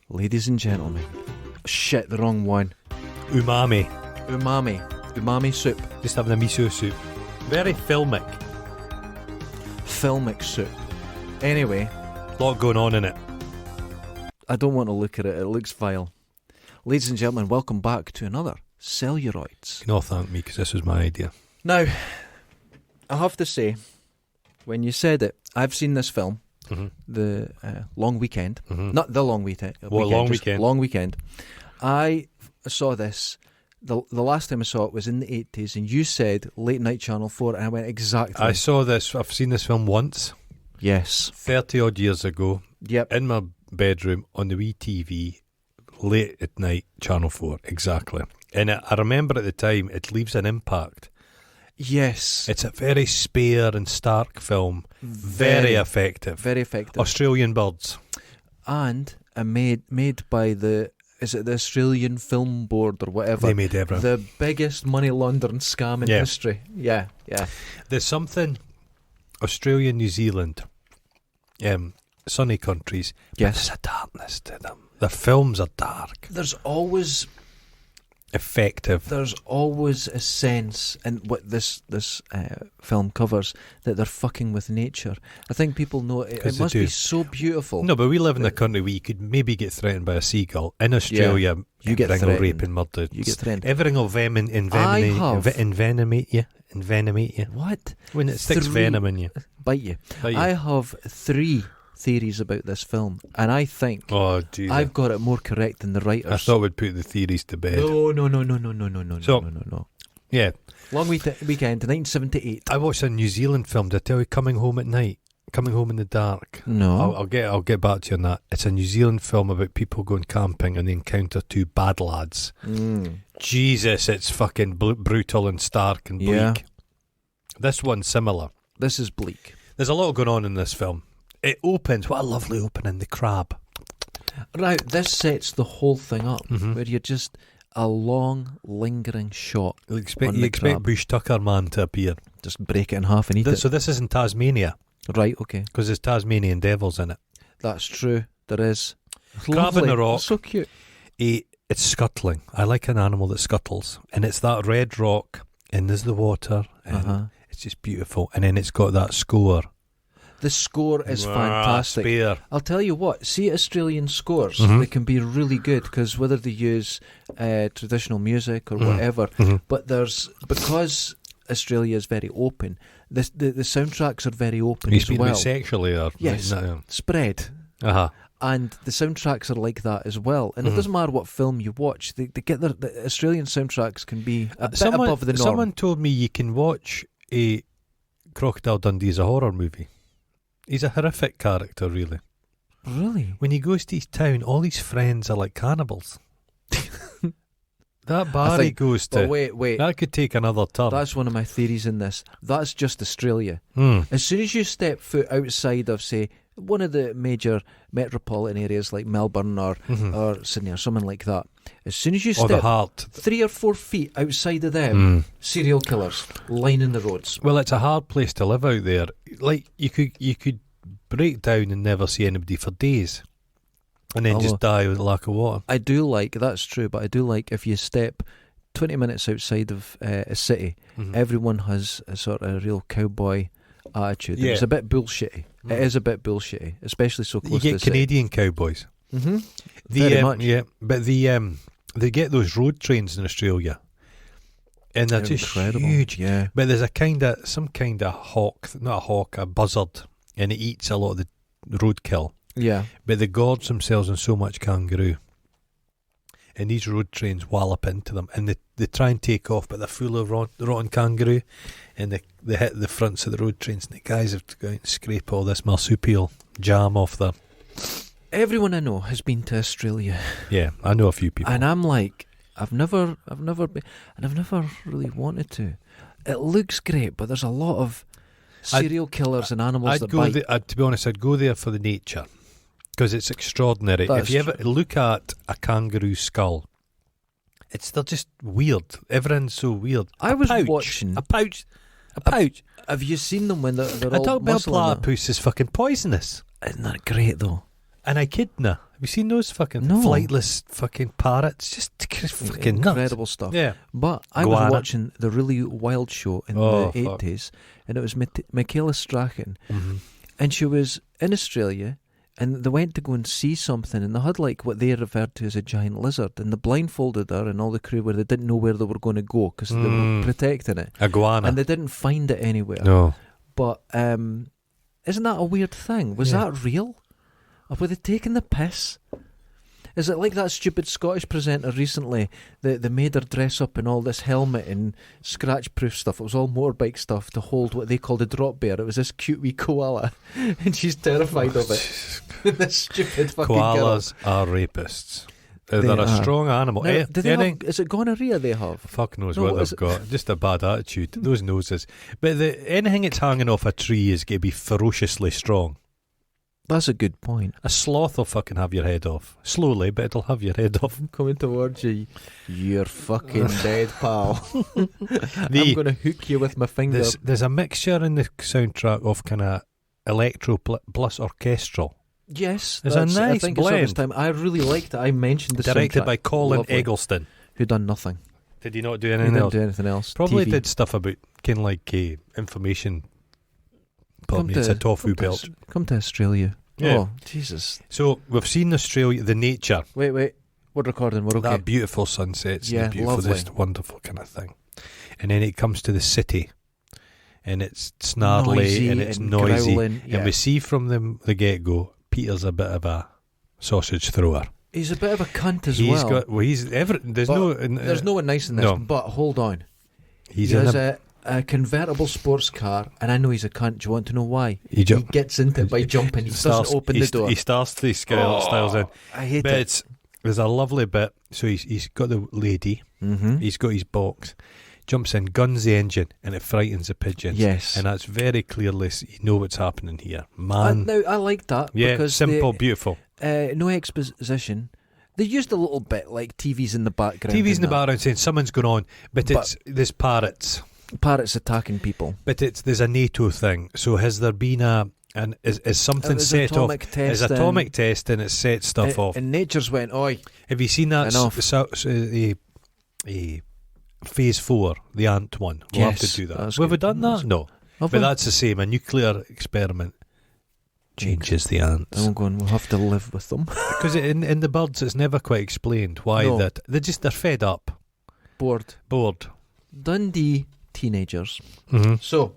Ladies and gentlemen. Shit, the wrong one. Umami. Umami soup. Just having a miso soup. Very filmic. Filmic soup. Anyway. A lot going on in it. I don't want to look at it. It looks vile. Ladies and gentlemen, welcome back to another Celluroids. No, thank me, because this was my idea. Now, I have to say, when you said it, I've seen this film, The Long Weekend. Not The Long Weekend. Long Weekend. Long Weekend. I saw this, the last time I saw it was in the 80s, and you said Late Night Channel 4, and I went, exactly. I saw this, I've seen this film once. Yes. 30 odd years ago. Yep. In my bedroom on the wee TV, late at night, Channel 4, exactly. And I remember at the time, it leaves an impact. Yes. It's a very spare and stark film. Very effective. Very effective. Australian Birds. And made by the Australian Film Board or whatever. They made everything. The biggest money laundering scam in history. Yeah. There's something, Australia, New Zealand, sunny countries, yes. There's a darkness to them. The films are dark. There's always effective. There's always a sense in what this film covers that they're fucking with nature. I think people know it must be so beautiful. No, but we live in a country where you could maybe get threatened by a seagull. In Australia, you get everything will rape threatened. and murder. You get threatened. Everything will envenomate you. Envenomate you. What? When it sticks venom in you. Bite you. I have 3 theories about this film, and I think I've got it more correct than the writers. I thought we'd put the theories to bed. No. So, yeah. Long Weekend, 1978. I watched a New Zealand film. Did I tell you Coming Home at Night? Coming Home in the Dark. No. I'll get back to you on that. It's a New Zealand film about people going camping and they encounter 2 bad lads. Jesus, it's fucking brutal and stark and bleak. Yeah. This one's similar. This is bleak. There's a lot going on in this film. It opens, what a lovely opening, the crab. Right, this sets the whole thing up, where you're just a long, lingering shot. You expect Bush Tucker Man to appear. Just break it in half and eat it. So this is in Tasmania. Right, okay. Because there's Tasmanian devils in it. That's true, there is. Crab in the rock. So cute. It's scuttling. I like an animal that scuttles. And it's that red rock, and there's the water, and it's just beautiful. And then it's got that score. The score is fantastic. Spare. I'll tell you what, see Australian scores, they can be really good, because whether they use traditional music or whatever, but because Australia is very open, the soundtracks are very open as well. Sexually or yes, spread. And the soundtracks are like that as well. And it doesn't matter what film you watch, they get the Australian soundtracks can be a bit above the norm. Someone told me you can watch a Crocodile Dundee as a horror movie. He's a horrific character, really. Really? When he goes to his town, all his friends are like cannibals. That bar he goes to, wait. that could take another turn. That's one of my theories in this. That's just Australia. As soon as you step foot outside of, say, one of the major metropolitan areas like Melbourne or Sydney or something like that, as soon as you step 3 or 4 feet outside of them, serial killers lining the roads. Well, it's a hard place to live out there. Like, you could break down and never see anybody for days, and then just die with lack of water. I do like, that's true, but I do like if you step 20 minutes outside of a city, everyone has a sort of real cowboy attitude. It's a bit bullshitty. It is a bit bullshitty, especially so close to the city. You get Canadian cowboys. Very much. Yeah, but they get those road trains in Australia, and they're just huge. Yeah. But there's some kind of hawk, not a hawk, a buzzard, and it eats a lot of the roadkill. Yeah. But they gorge themselves on so much kangaroo, and these road trains wallop into them, and they try and take off, but they're full of rotten kangaroo, and they hit the fronts of the road trains, and the guys have to go out and scrape all this marsupial jam off there. Everyone I know has been to Australia. Yeah, I know a few people, and I'm like, I've never been, and I've never really wanted to. It looks great, but there's a lot of serial killers and animals that bite. To be honest, I'd go there for the nature, because it's extraordinary. If you ever look at a kangaroo skull, they're just weird. Everything's so weird. I was watching a pouch. Have you seen them when they're all a dog-billed muscling? platypus is fucking poisonous. Isn't that great though? An echidna. Have you seen those fucking No. flightless fucking parrots? Just fucking nuts. Incredible stuff. Yeah. But I was Guana. watching the Really Wild Show in Oh, the fuck. 80s, and it was Michaela Strachan, Mm-hmm. and she was in Australia, and they went to go and see something, and they had like what they referred to as a giant lizard, and they blindfolded her and all the crew where they didn't know where they were going to go because they were protecting it, Iguana. and they didn't find it anywhere. No. But isn't that a weird thing? Was Yeah. that real? Or were they taking the piss? Is it like that stupid Scottish presenter recently that they made her dress up in all this helmet and scratch-proof stuff? It was all motorbike stuff to hold what they called a drop bear. It was this cute wee koala, and she's terrified of it. This stupid fucking Koalas are rapists. They're They a are. strong animal. girl. Now, do they Anything- have, is it gonorrhea they have? Fuck knows No, what what is they've it? got. Just a bad attitude. Those noses. But anything that's hanging off a tree is going to be ferociously strong. That's a good point. A sloth will fucking have your head off. Slowly, but it'll have your head off. I'm coming towards you. You're fucking dead, pal. I'm The- going to hook you with my finger. There's a mixture in the soundtrack of kind of electro plus orchestral. Yes, There's a that's- I nice think it's of its blend. time. I really liked it. I mentioned the Directed soundtrack. by Colin Lovely. Eggleston. Who done nothing. Did he not do He anything didn't else? do anything else. Probably TV. did stuff about kind of like information. Come It's a tofu come belt. Come to Australia. Yeah. Oh, Jesus. So we've seen Australia, the nature, Wait. We're recording. We're okay. that beautiful sunsets, Yeah, the beautiful, lovely. this wonderful kind of thing. And then it comes to the city, and it's snarly Noisy and it's and noisy. growling, yeah. And we see from the get-go, Peter's a bit of a sausage thrower. He's a bit of a cunt as He's well. got, well, he's ever. There's But no. There's no one nice in this. no. But hold on. He's he in has a. a convertible sports car, and I know he's a cunt. Do you want to know why? He He jump, gets into it by jumping. He starts- doesn't open he the st- door. He starts the styles in. I hate But it. there's a lovely bit. So he's got the lady. Mm-hmm. He's got his box. Jumps in, guns the engine, and it frightens the pigeons. Yes. And that's very clearly, you know what's happening here. Man. Now, I like that. Yeah, because simple, they, beautiful. no exposition. They used a little bit like TV's in the background. TV's in the and that. background saying something's going on, but there's parrots. Parrots attacking people. But there's a NATO thing. So has there been is something It was set off? atomic Is testing. atomic test and it set stuff off? And nature's went, oi. Have you seen that? Enough. Phase 4, the ant one. We'll have Yes, to do that. that's Have we good. done that? No. Have But we? that's the same. A nuclear experiment changes the ants. I'm going, we'll have to live with them. Because in the birds, it's never quite explained why No. that they're fed up, Bored. bored. Dundee teenagers. Mm-hmm. So,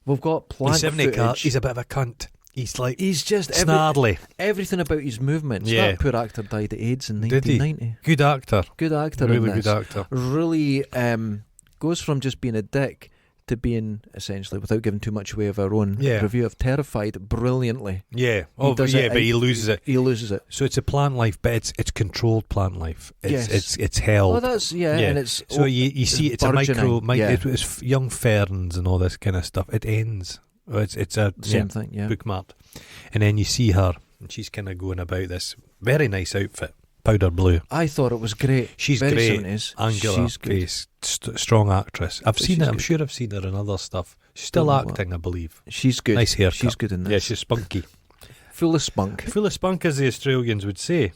we've got plant He's 70 car. footage. He's a bit of a cunt. He's like He's just snarly. everything about his movements. Yeah. That poor actor died of AIDS in Did he? 1990. Good actor. Good actor in Really this. good actor. Really goes from just being a dick to being, essentially, without giving too much away of our own Yeah. review of Terrified, brilliantly. Yeah. Oh, does yeah, it, but he loses it. He loses it. So it's a plant life, but it's controlled plant life. It's Yes. it's held. Well, that's, yeah, Yeah. and it's... So you see, it's a micro, burgeoning, yeah. it's young ferns and all this kind of stuff. It ends. It's a Same thing, yeah. bookmarked, and then you see her, and she's kind of going about this very nice outfit, powder blue. I thought it was great. She's Very great, 70s. angular She's good. face, strong actress. I've But seen she's it. I'm good. sure I've seen her in other stuff. She's still Don't know acting, I believe. She's good. Nice haircut. She's good in this. Yeah, she's spunky. Full of spunk. Full of spunk, as the Australians would say.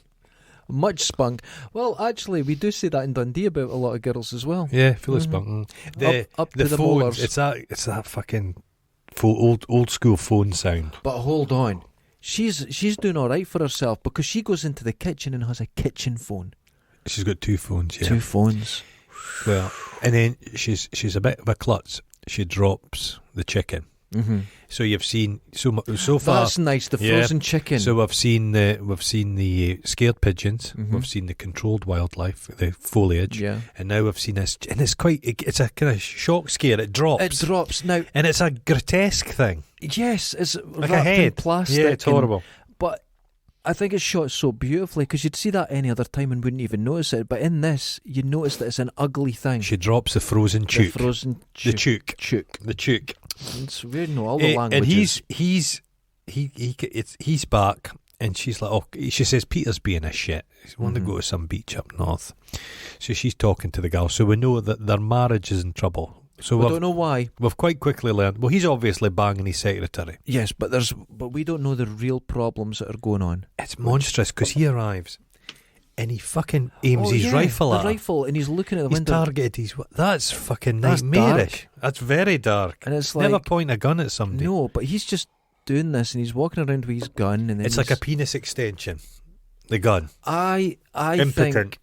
Much spunk. Well, actually, we do say that in Dundee about a lot of girls as well. Yeah, full of Mhm. spunk. The up the to the phones. molars. It's that fucking old school phone sound. But hold on. She's doing all right for herself because she goes into the kitchen and has a kitchen phone. She's got two phones. Yeah. 2 phones. Well, and then she's a bit of a klutz. She drops the chicken. Mm-hmm. So you've seen so far. That's nice. The Yeah. frozen chicken. So we've seen the scared pigeons. Mhm. We've seen the controlled wildlife, the foliage, yeah. and now we've seen this. And it's a kind of shock scare. It drops. It drops. Now, and it's a grotesque thing, yes, it's like wrapped a in head. plastic. Yeah, it's and- horrible. But I think it's shot so beautifully because you'd see that any other time and wouldn't even notice it. But in this, you notice that it's an ugly thing. She drops the frozen The chook. frozen The chook. chook. The chook. It's weird, no, all the And languages. he's back, and she's like, oh, she says Peter's being a shit. He's wanting to go to some beach up north. So she's talking to the gal. So we know that their marriage is in trouble. So We don't know why. we've quite quickly learned. Well, he's obviously banging his secretary. Yes, but we don't know the real problems that are going on. It's monstrous because he arrives and he fucking aims his rifle at the her. rifle, and he's looking at the He's window. targeted. That's fucking That's nightmarish. That's very dark. And it's like, Never point a gun at somebody. no, but he's just doing this, and he's walking around with his gun, and then It's like a penis extension. The gun. I Impotent. think,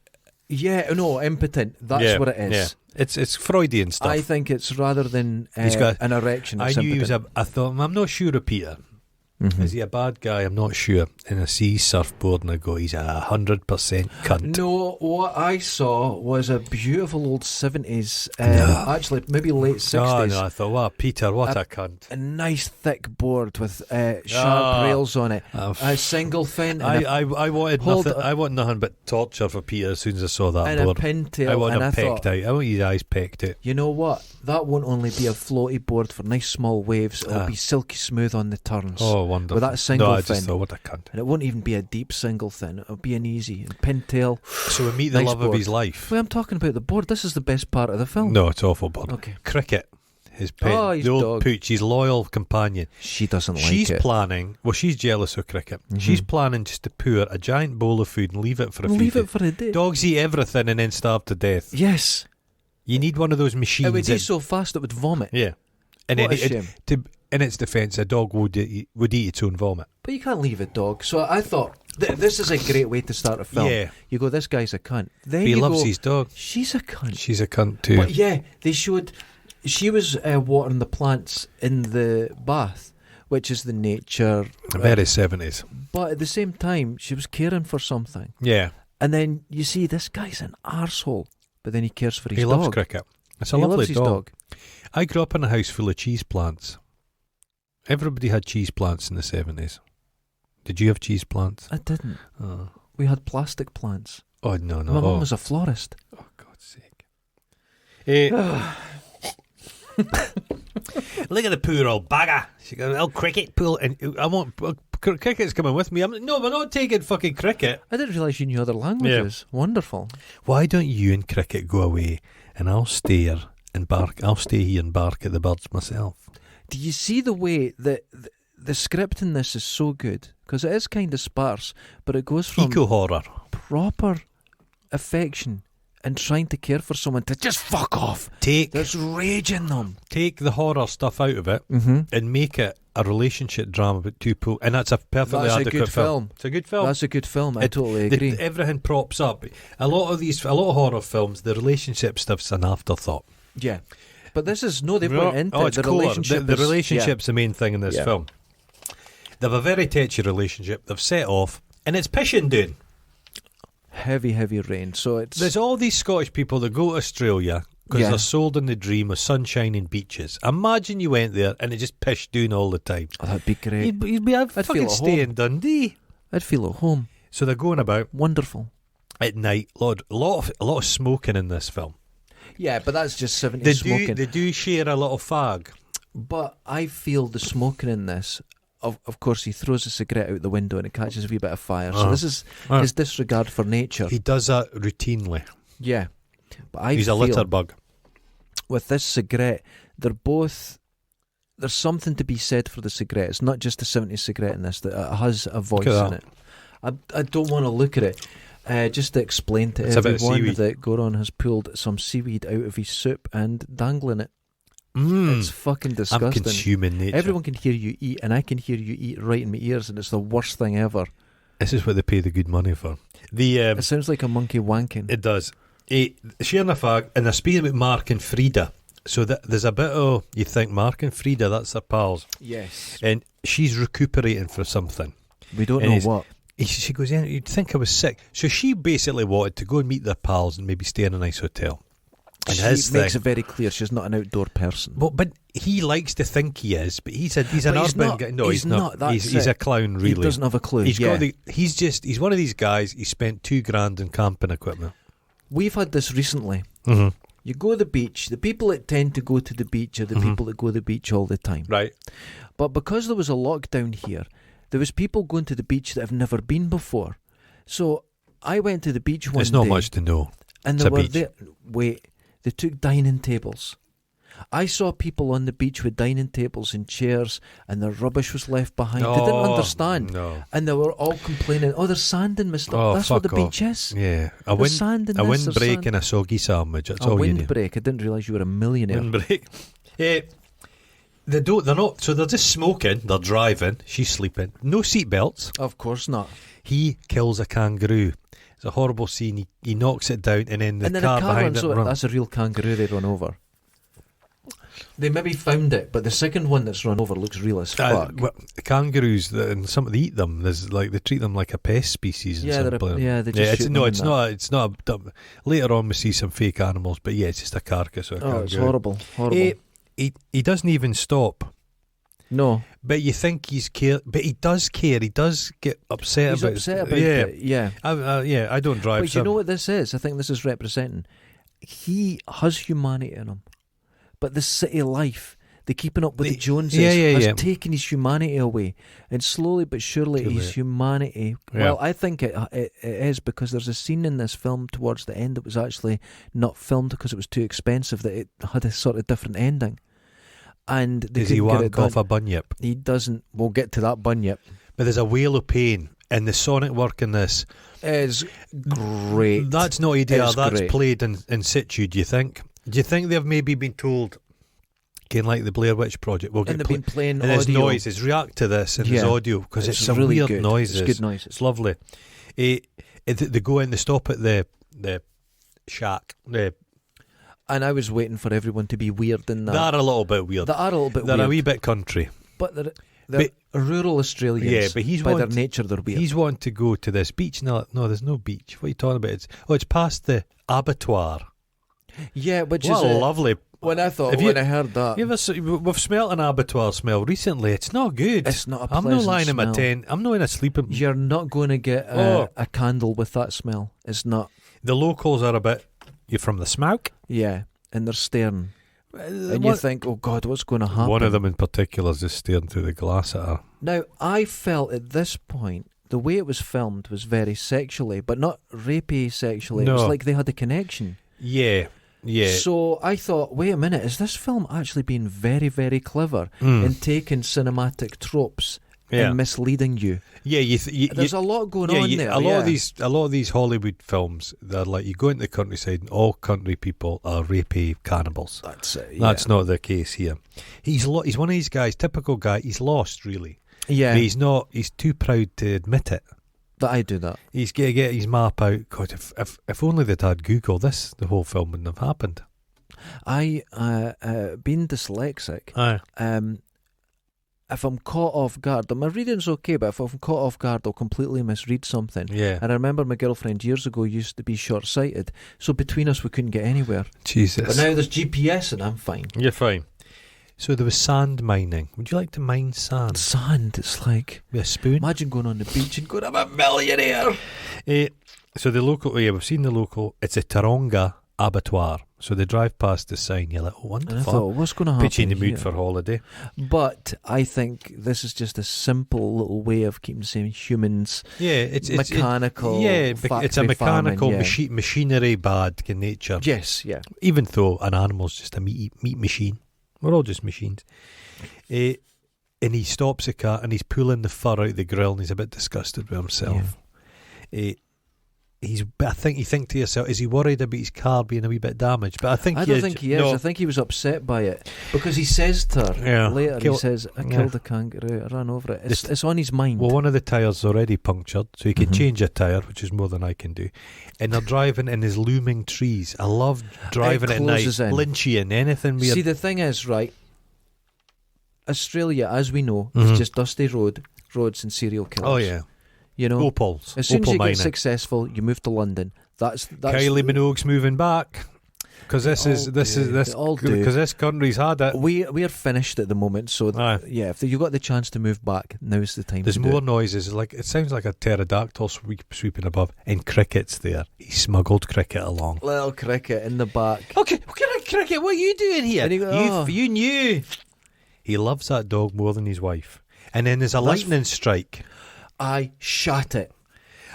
impotent. That's what it is. Yeah. It's Freudian stuff. I think it's rather than He's got- an erection. I It's knew he was impotent. I thought, I'm not sure of Peter. Mhm. Is he a bad guy? I'm not sure. And I see his surfboard and I go, he's 100% cunt. No, what I saw was a beautiful old 70s, No. actually maybe late 60s. No, I thought, wow, Peter, what a cunt. A nice thick board with sharp rails on it. A single fin and I wanted Hold nothing. on. I want nothing but torture for Peter as soon as I saw that and a board. pintail. I want and him I pecked thought, out. I want his eyes pecked out. you know what? That won't only be a floaty board for nice small waves. It'll Ah. be silky smooth on the turns. Oh, wonderful. With that single no, I fin. just thought, what a cunt. And it won't even be a deep single fin. It'll be an easy pintail. So we meet the Nice love of board. his life. Well, I'm talking about the board. This is the best part of the film. No, it's awful, board. Okay. Cricket. His pet, Oh, his the old dog. pooch, his loyal companion. She doesn't like She's it. planning. Well, she's jealous of cricket. Mhm. She's planning just to pour a giant bowl of food and leave it for a few Leave days. it for a day. Dogs eat everything and then starve to death. Yes. You need one of those machines. It would that- eat so fast it would vomit. yeah, and What a then shame. in its defence, a dog would eat its own vomit. But you can't leave a dog. So I thought, this is a great way to start a film. Yeah. You go, this guy's a cunt. Then But he you loves go, his dog. she's a cunt. She's a cunt too. But yeah, they showed, she was watering the plants in the bath, which is the nature. Very 70s. But at the same time, she was caring for something. Yeah, And then you see this guy's an arsehole, but then he cares for his he dog. loves cricket. It's a He lovely loves his dog. dog. I grew up in a house full of cheese plants. Everybody had cheese plants in the 70s. Did you have cheese plants? I didn't. Oh, We had plastic plants. oh no, no. My oh. mum was a florist. Oh, God's sake. Eh, look at the poor old bagger. She got a little cricket pool, and I want cricket's coming with me. I'm like, no, we're not taking fucking cricket. I didn't realise you knew other languages. Wonderful. Why don't you and cricket go away, and I'll stay here and bark. I'll stay here and bark at the birds myself. Do you see the way that the script in this is so good? Because it is kind of sparse, but it goes from Eco horror. proper affection and trying to care for someone to just fuck off. There's rage in them. Take the horror stuff out of it Mm-hmm. and make it a relationship drama with two people, and that's a perfectly That's a adequate good film. It's a good film. That's a good film. I It- totally agree. Everything props up. A lot of horror films, the relationship stuff's an afterthought. Yeah. But this is, no, they've went into Oh, it's the core. relationship. The is- relationship's the main thing in this Yeah. film. They have a very touchy relationship. They've set off, and it's pishing down. Heavy, heavy rain. So it's. There's all these Scottish people that go to Australia because Yeah. they're sold on the dream of sunshine and beaches. Imagine you went there and it just pished down all the time. Oh, that'd be great. You'd be I'd feel fucking at stay home. in Dundee. I'd feel at home. So they're going about Wonderful. at night. Lord, a lot of smoking in this film. Yeah, but that's just 70s They smoking. do share a little fag. But I feel the smoking in this. Of course, he throws a cigarette out the window and it catches a wee bit of fire. So Uh-huh. this is Uh. his disregard for nature. He does that routinely. Yeah. But I He's a feel litter bug. with this cigarette, they're both. There's something to be said for the cigarette. It's not just a 70s cigarette in this. That it has a voice at in it. I don't want to look at it. Just to explain to It's a bit of everyone seaweed. that Goron has pulled some seaweed out of his soup and dangling it. Mm. It's fucking I'm disgusting. consuming nature. Everyone can hear you eat, and I can hear you eat right in my ears, and it's the worst thing ever. This is what they pay the good money for. It sounds like a monkey wanking. It does. Sharing a fag, and they're speaking about Mark and Frida. So there's a bit of, you think Mark and Frida, that's their pals. Yes. And she's recuperating for something. We don't And know he's- what. She goes in, you'd think I was sick. So she basically wanted to go and meet their pals and maybe stay in a nice hotel. And She his makes thing, it very clear she's not an outdoor person. but he likes to think he is, but he's an But he's urban not. guy. No, He's he's not. not, that's He's it. a clown, really. He doesn't have a clue. He's yeah. he's one of these guys. He spent $2,000 in camping equipment. We've had this recently. Mm-hmm. You go to the beach. The people that tend to go to the beach are the Mhm. people that go to the beach all the time. Right. But because there was a lockdown here, there was people going to the beach that have never been before. So I went to the beach one It's not day, much to know. and it's they a were beach. there. Wait, they took dining tables, I saw people on the beach with dining tables and chairs, and their rubbish was left behind. They didn't understand. No. And they were all complaining, oh, there's sand in my stuff. Oh, That's what the fuck off. beach is. Yeah. There's sand in A this, there's windbreak sand. and a soggy sandwich. That's A all you need. windbreak. I didn't realise you were a millionaire. Windbreak. They're not. So they're just smoking. They're driving. She's sleeping. No seatbelts. Of course not. He kills a kangaroo. It's a horrible scene. He knocks it down, and then the and then car a car behind runs it over. runs. That's a real kangaroo they run over. They maybe found it, but the second one that's run over looks real as fuck. Kangaroos, and some they eat them. There's like they treat them like a pest species. Yeah, they just it's shoot no, them it's in not. It's not. Later on, we see some fake animals, but yeah, it's just a carcass of a kangaroo. It's horrible. Horrible. He doesn't even stop. No, But you think he's care, but he does care. He does get upset he's about upset about yeah. it. Yeah, I don't drive. but you know what this is? I think this is representing. He has humanity in him, but the city life, the keeping up with the Joneses, has taken his humanity away, and slowly but surely his humanity. Well, I think it is, because there's a scene in this film towards the end that was actually not filmed because it was too expensive, that it had a sort of different ending. And does he wank off a bunyip? He doesn't. We'll get to that bunyip. But there's a whale of pain, and the sonic work in this is great. That's not ADR. It's That's great. played in situ. Do you think? Do you think they've maybe been told, again, like the Blair Witch Project, we'll and get they've been playing and there's audio. noises, react to this, and there's audio, because it's some really weird good. noises. It's good noises. It's lovely. They go in, they stop at the shack. And I was waiting for everyone to be weird in that. They're a little bit weird. They are a little bit They're weird. a wee bit country. But they're rural Australians. Yeah, but he's by their nature, they're weird. He's wanting to go to this beach. No, there's no beach. What are you talking about? It's past the abattoir. Yeah, which What is a lovely. When I heard that, We've smelt an abattoir smell recently. It's not good. it's not a I'm pleasant not lying in my smell. tent. I'm not in a sleeping. You're not going to get a candle with that smell. It's not. The locals are a bit. You're from the smoke. Yeah, and they're staring. And you think, oh God, what's going to happen? One of them in particular is just staring through the glass at her. Now, I felt at this point, the way it was filmed was very sexually, but not rapey sexually. It was No. like they had a connection. Yeah. So I thought, wait a minute, is this film actually being very, very clever Mm. in taking cinematic tropes and misleading you? Yeah, There's a lot going on there. A lot of these Hollywood films, they're like you go into the countryside and all country people are rapey cannibals. That's it. That's not the case here. He's one of these guys, typical guy. He's lost, really. Yeah, But he's not. He's too proud to admit it. that I do that. He's got to get his map out. God, if only they'd had Google, the whole film wouldn't have happened. I, being dyslexic, Aye. if I'm caught off guard, my reading's okay, but if I'm caught off guard, I'll completely misread something. Yeah. And I remember my girlfriend years ago used to be short-sighted, so between us we couldn't get anywhere. Jesus. But now there's GPS and I'm fine. You're fine. So there was sand mining. Would you like to mine sand? Sand, it's like, With a spoon? imagine going on the beach and going, I'm a millionaire. So the local, we've seen the local, it's a Taronga abattoir. So they drive past the sign, you're like, oh, And I wonderful. thought, what's going to happen Put you in the mood here? for holiday. But I think this is just a simple little way of keeping saying humans Yeah, it's mechanical. it's a factory mechanical farming, yeah. machinery bad in nature. Yes, yeah. Even though an animal's just a meat machine. We're all just machines. And he stops the car and he's pulling the fur out the grill and he's a bit disgusted with himself. I think you think to yourself, is he worried about his car being a wee bit damaged? But I don't think he is. No. I think he was upset by it because he says to her later, he says, I killed a kangaroo, I ran over it. It's on his mind. Well, one of the tyres already punctured, so he can Mhm. change a tyre, which is more than I can do. And they're driving in his looming trees. I love driving at night, closes in. Lynchian, anything weird. See, the thing is, right, Australia, as we know, Mhm. is just dusty roads and serial killers. Oh yeah, You know, Opals. as soon as Opal you mining. get successful, you move to London. That's Kylie Minogue's moving back because this is They all do. because this country's had it. We are finished at the moment, so Aye. yeah. If you got the chance to move back, now's the time. There's to do more it. noises. Like it sounds like a pterodactyl sweeping above, and cricket's there. He smuggled cricket along. Little cricket in the back. Okay, cricket. What are you doing here? And he goes, You knew. He loves that dog more than his wife. And then there's a That's- lightning strike. I shot it.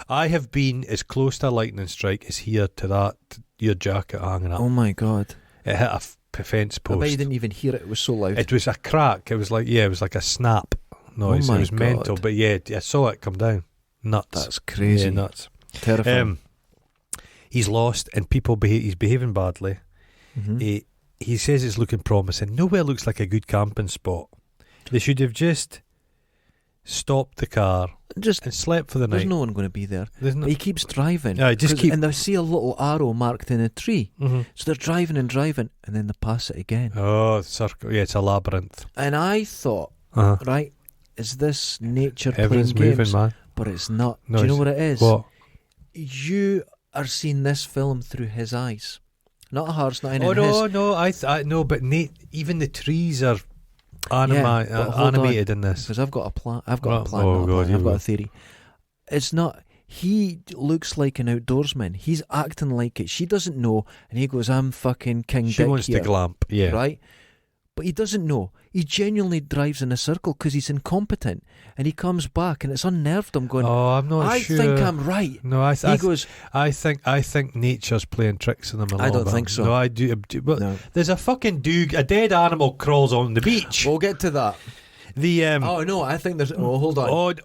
I have been as close to a lightning strike as here to that your jacket hanging up. Oh my god! It hit a fence I bet you post. didn't even hear it. It was so loud. It was a crack. It was like a snap noise. Oh my It was mental. God. But yeah, I saw it come down. Nuts. That's crazy. Yeah, nuts. Terrifying. He's lost, and he's behaving badly. Mhm. He says it's looking promising. Nowhere looks like a good camping spot. They should have just stopped the car Just and slept for the there's night. no one going to be there. There's But he keeps driving. Yeah, just 'Cause- keep- and they see a little arrow marked in a tree. Mhm. So they're driving and driving, and then they pass it again. Oh, circle. Yeah, it's a labyrinth. And I thought, Uh-huh. right, is this nature Everything's playing moving, games? man. But it's not. No, Do you know it's- what it is? What? You are seeing this film through his eyes, not ours, not in Oh his. no, I no, but even the trees are but hold on. animated in this. Because I've got a plan. I've got Oh, a plan. oh not a God, plan. I've you got will. a theory. It's not. He looks like an outdoorsman. He's acting like it. She doesn't know, and he goes, "I'm fucking King She Dick wants here," to glamp. Yeah. right? But he doesn't know. He genuinely drives in a circle because he's incompetent, and he comes back, and it's unnerved him. Going, Oh, I'm not I sure. think I'm right. No, I He goes, think nature's playing tricks on them a I little don't bit. think so. No, I do. But no. there's a fucking a dead animal crawls on the beach. We'll get to that. The Oh no, I think there's. Oh, hold on.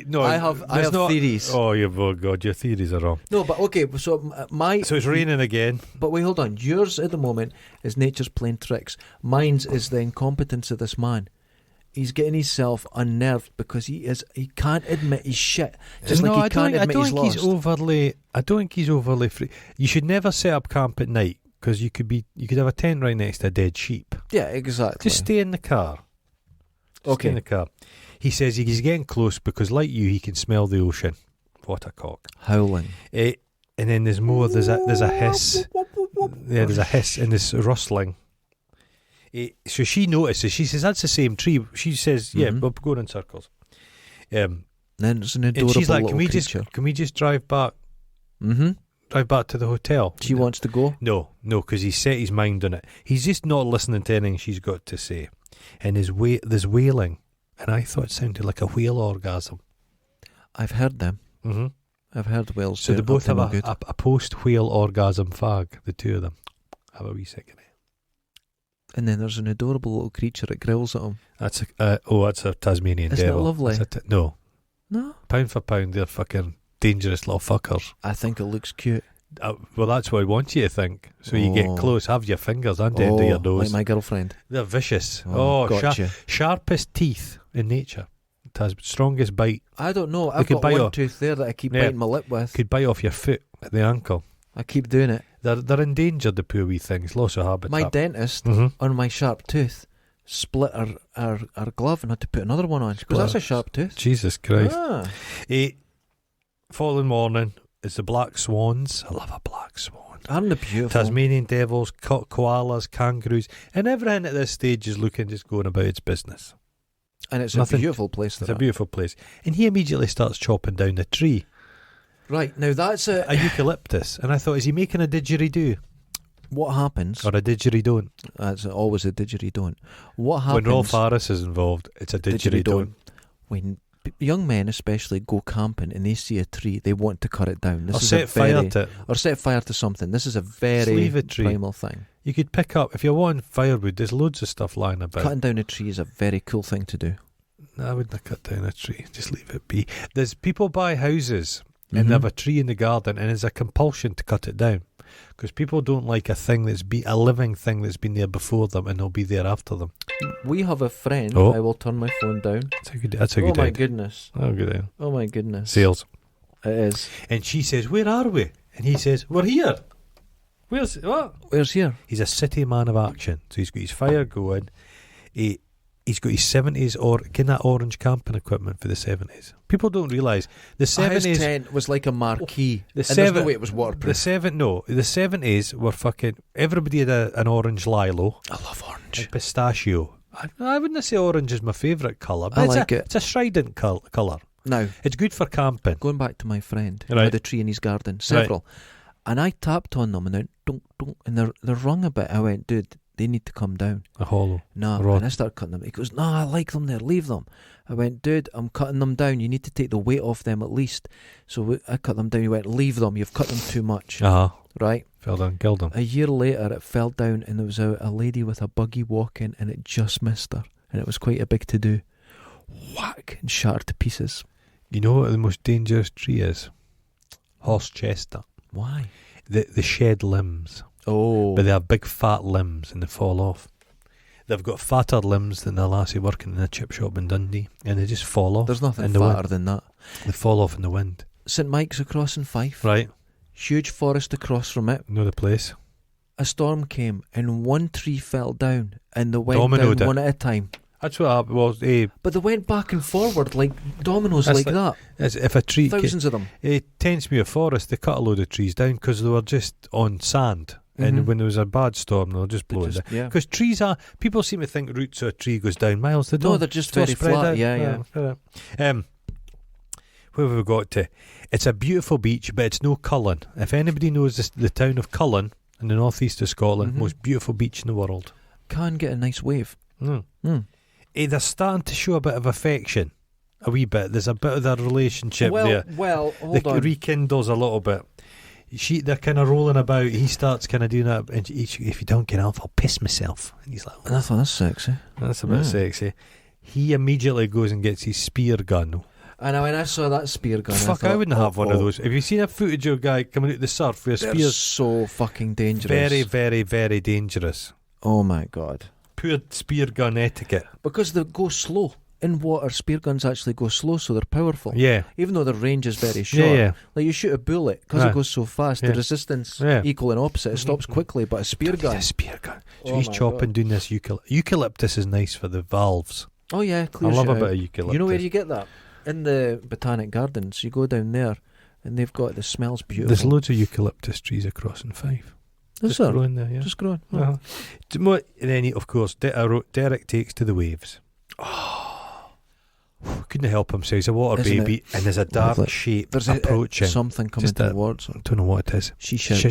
No, I have there's not- theories. Oh, God, your theories are wrong. No, but okay. So my. So it's raining again. But wait, hold on. Yours at the moment is nature's playing tricks. Mine's is the incompetence of this man. He's getting himself unnerved because he can't admit he's shit. Just like he can't admit he's lost. I don't think he's overly free. You should never set up camp at night because you could have a tent right next to a dead sheep. Yeah, exactly. Just stay in the car. Stay in the car. He says he's getting close because, like you, he can smell the ocean. What a cock! Howling. And then there's more. There's a hiss. Yeah, there's a hiss and this rustling. So she notices. She says that's the same tree. She says, "Yeah, Mhm. we're going in circles." Then there's an And adorable she's like, little creature. "Can we just drive back? Mm-hmm. Drive back to the hotel?" She wants to go. No, because he's set his mind on it. He's just not listening to anything she's got to say. And there's wailing, and I thought it sounded like a whale orgasm. I've heard them. Mm-hmm. I've heard whales. So do they it. both have They're no good. a post-whale orgasm fag, the two of them. Have a wee second. And then there's an adorable little creature that grills at him. That's a Tasmanian Isn't it devil. lovely? No, No, pound for pound, they're fucking dangerous little fuckers. I think it looks cute. Well, that's what I want you to think. So you get Oh. close, have your fingers under your like nose. my girlfriend. They're vicious. Gotcha. Sharpest teeth in nature. It has strongest bite. I don't know. They I've could got bite one off- tooth there that I keep Yeah. biting my lip with. Could bite off your foot at the ankle. I keep doing it. They're endangered, the poor wee things. Loss of habitat. My dentist Mhm. on my sharp tooth split her glove and had to put another one on. She goes, "That's a sharp tooth." Jesus Christ. Ah. Following morning, it's the black swans. I love a black swan. Aren't they beautiful? Tasmanian devils, koalas, kangaroos, and everything at this stage is looking just going about its business. And it's Nothing- a beautiful place. It's a beautiful place. And he immediately starts chopping down the tree, Right, now that's a eucalyptus. And I thought, is he making a didgeridoo what happens. or a didgeridoo? That's always a didgeridoo. What happens When Rolf Harris is involved, it's a didgeridoo. when young men especially go camping and they see a tree, they want to cut it down. This Or is set a very, fire to it. or set fire to something. This is a very leave a tree. primal thing. You could pick up, if you're wanting firewood, there's loads of stuff lying about. Cutting down a tree is a very cool thing to do. No, I wouldn't cut down a tree. Just leave it be. There's people buy houses and they have a tree in the garden, and it's a compulsion to cut it down because people don't like a thing a living thing that's been there before them and they'll be there after them. We have a friend. Oh. I will turn my phone down. That's a good Oh my idea. goodness. Oh, good idea. Oh my goodness. Sales. It is. And she says, "Where are we?" And he says, "We're here." Where's what? Where's here? He's a city man of action. So he's got his fire going. He's got his 70s that orange camping equipment for the 70s. People don't realise the His 70s. tent was like a marquee. The and there's no seven- way it was waterproof. The 70s were fucking. Everybody had an orange lilo, I love orange. and pistachio. I wouldn't say orange is my favourite colour, but I it's like it. It's a strident colour. Now, It's good for camping. going back to my friend who Right. had a tree in his garden, several, and I tapped on them and went dunk dunk, and they're rung a bit. I went, dude, They need to come down. A hollow. Nah, Rod. and I started cutting them. He goes, no, I like them there, leave them. I went, dude, I'm cutting them down. You need to take the weight off them at least. So I cut them down. He went, leave them. You've cut them too much. Right? Fell down, killed them. A year later, it fell down, and there was a lady with a buggy walking, and it just missed her. And it was quite a big to-do. Whack! And shattered to pieces. You know what the most dangerous tree is? Horse chestnut. Why? The shed limbs. Oh. But they have big fat limbs and they fall off. They've got fatter limbs than the lassie working in a chip shop in Dundee, and they just fall off. There's nothing in the fatter wind. than that. They fall off in the wind. St Mike's across in Fife. Right. Huge forest across from it. Know the place. A storm came and one tree fell down, and they went Dominoed down it. one at a time. That's what happened. Well, But they went back and forward like dominoes, That's like that. if a tree Thousands of them. Tensmuir Forest, they cut a load of trees down because they were just on sand. Mhm. And when there was a bad storm, they'll just They blow just- it down. yeah. Because trees are, people seem to think roots of a tree goes down miles. They No, don't. they're just It's all very spread flat. out. Yeah. Where have we got to? It's a beautiful beach, but it's no Cullen. If anybody knows the town of Cullen in the northeast of Scotland, Mhm. most beautiful beach in the world. Can get a nice wave. They're starting to show a bit of affection. A wee bit. There's a bit of their relationship there. Well, hold They on. rekindles a little bit. They're kind of rolling about. He starts kind of doing that. And if you don't get off, I'll piss myself. And he's like, And I thought that's sexy. that's a bit Yeah. sexy. He immediately goes and gets his spear gun. And when I saw that spear gun, Fuck, I wouldn't have one of those. Have you seen a footage of a guy coming out the surf with a They're spear? so fucking dangerous. Very, very, very dangerous. Oh my god. Poor spear gun etiquette. Because they go slow. In water, spear guns actually go slow, so they're powerful. Yeah. Even though the range is very short. Yeah. Like you shoot a bullet, because Right. it goes so fast, Yeah. the resistance Yeah. equal and opposite. It stops Mhm. quickly, but a spear gun. A spear gun. So Oh he's my chopping, God. doing this eucalyptus is nice for the valves. Oh yeah, I clear love shit a bit out. of eucalyptus. You know where you get that? In the Botanic Gardens. You go down there, and they've got, the smells beautiful. There's loads of eucalyptus trees across in Fife. Is Just there? growing there, yeah. Just growing. Oh. Uh-huh. And then, of course, I wrote, Derek takes to the waves. Couldn't help himself. He's a water Isn't baby, and there's a dark Lovely. shape There's approaching. something coming Just a- towards I her. don't know what it is. She shouts.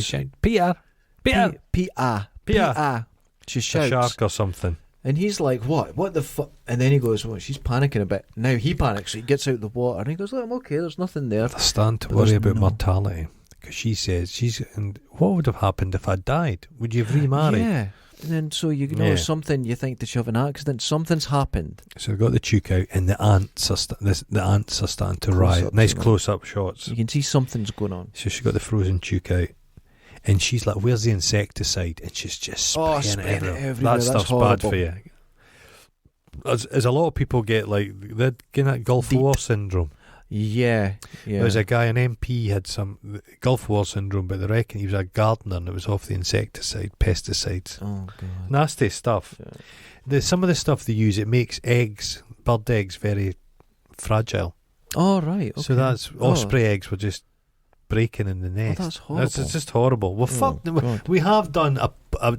Peter! Peter! P-A. Peter! P-A. She A shouts. shark or something. And he's like, what? What the fuck? And then he goes, well, she's panicking a bit. Now he panics, so he gets out the water. And he goes, oh, I'm okay, there's nothing there. They're starting to But worry there's about no- mortality. Because she says, and what would have happened if I died? Would you have remarried? Yeah. And then so you know Yeah. something, you think that you have an accident, something's happened. So they've got the chook out, and the ants are starting to rise. Close-ups, Nice isn't it? close-up shots. You can see something's going on. So she's got the frozen chook out, and she's like, "Where's the insecticide?" And she's just spraying, spraying it it everywhere. everywhere, That that's stuff's bad horrible. for you. As a lot of people get like they're getting that Gulf Deep. War syndrome. Yeah. There's a guy, an MP, had some Gulf War syndrome, but they reckon he was a gardener and it was off the insecticide, pesticides. Oh, God. Nasty stuff. Yeah. Some of the stuff they use, it makes eggs, bird eggs, very fragile. Oh, right. Okay. So that's Oh. osprey eggs were just breaking in the nest. that's horrible. It's just horrible. Well, Oh, fuck. God. We have done a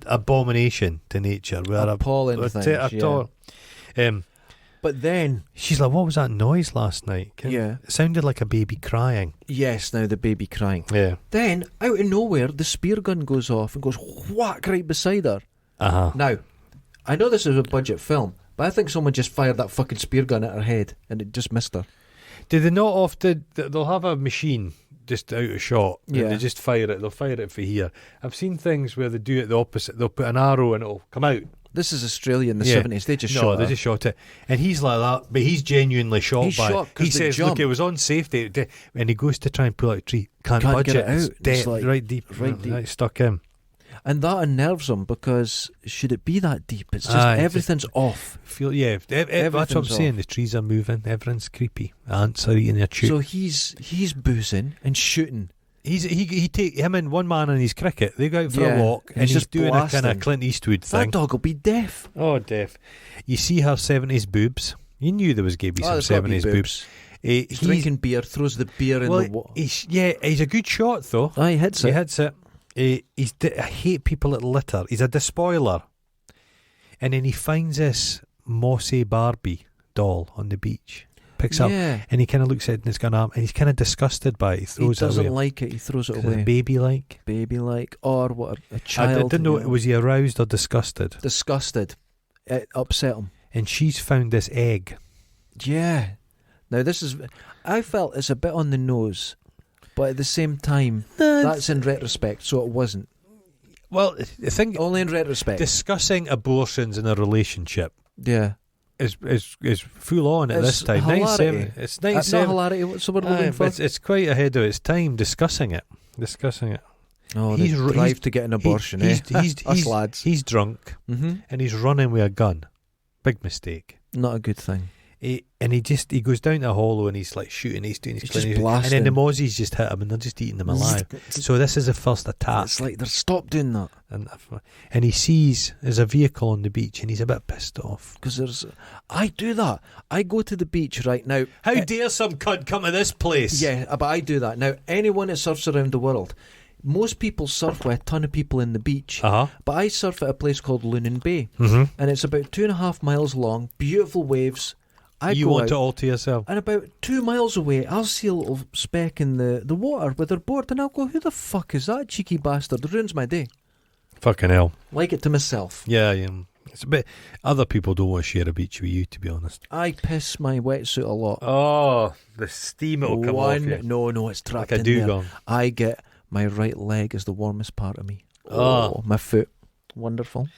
abomination to nature. We are Appalling things, yeah. But then, She's like, what was that noise last night? yeah. It sounded like a baby crying. Yes, now the baby crying. Yeah. Then, out of nowhere, the spear gun goes off and goes whack right beside her. Uh-huh. Now, I know this is a budget film, but I think someone just fired that fucking spear gun at her head and it just missed her. Did they not often... They'll have a machine just out of shot. Yeah. And they just fire it. They'll fire it for here. I've seen things where they do it the opposite. They'll put an arrow and it'll come out. This is Australia in the Yeah. 70s. They just No, shot they her. just shot it. And he's like that, but he's genuinely shot He's by shot it. 'cause He they says, look, jump. it was on safety. And he goes to try and pull out a tree. Can't budge get it It's out. It's dead, like right deep. right deep. Right, stuck in. And that unnerves him because should it be that deep? It's just Aye, everything's off. That's what I'm Everything's saying. off. The trees are moving. Everything's creepy. Ants are eating their chew. So he's boozing and shooting. He take him and one man on his cricket. They go out for Yeah, a walk, and and he's he's just doing a kind blasting. of Clint Eastwood That thing. dog will be deaf. Oh, deaf. You see her 70s boobs. You knew there was going to be some there's gotta be 70s boobs. He's drinking beer, throws the beer in the water. He's a good shot though. He hits He it. hits it. I hate people that litter. He's a despoiler. And then he finds this mossy Barbie doll on the beach. picks it up, Yeah. and he kind of looks at it and it's got an arm, and he's kind of disgusted by it. He He throws it doesn't away. like it. He throws it Is away. it baby-like? Baby-like. Or what a I child. didn't know. you know. Was he aroused or disgusted? Disgusted. It upset him. And she's found this egg. Yeah. Now this is... I felt it's a bit on the nose. But at the same time, that's in retrospect, so it wasn't. Well, I think Only in retrospect. discussing abortions in a relationship Yeah. is full on at It's this time. hilarity. 97. It's Not 97. hilarity, what's the word we're Aye, looking for? it's quite ahead of its time discussing it. Oh, he's the r- drive he's- to get an He- abortion, he's Us lads. He's drunk Mm-hmm. and he's running with a gun. Big mistake. Not a good thing. He goes down a hollow and he's like shooting. He's doing his He's just cleaning, and blasting. then the mozzies just hit him and they're just eating him alive. So this is the first attack. It's like, stop doing that. And he sees there's a vehicle on the beach and he's a bit pissed off. Because I do that. I go to the beach right now. How dare some cunt come to this place? Yeah, but I do that. Now, anyone that surfs around the world, most people surf with a ton of people in the beach. Uh-huh. But I surf at a place called Lunan Bay. Mm-hmm. And it's about 2.5 miles long, beautiful waves. You go want out, it all to yourself. and about 2 miles away, I'll see a little speck in the water with their board, and I'll go, who the fuck is that cheeky bastard? It ruins my day. Fucking hell. Like it to myself. Yeah. It's a bit. Other people don't want to share a beach with you, to be honest. I piss my wetsuit a lot. Oh, the steam will come off you. No, it's trapped Like a in there. dugong. I get my right leg is the warmest part of me. Oh. My foot. Wonderful.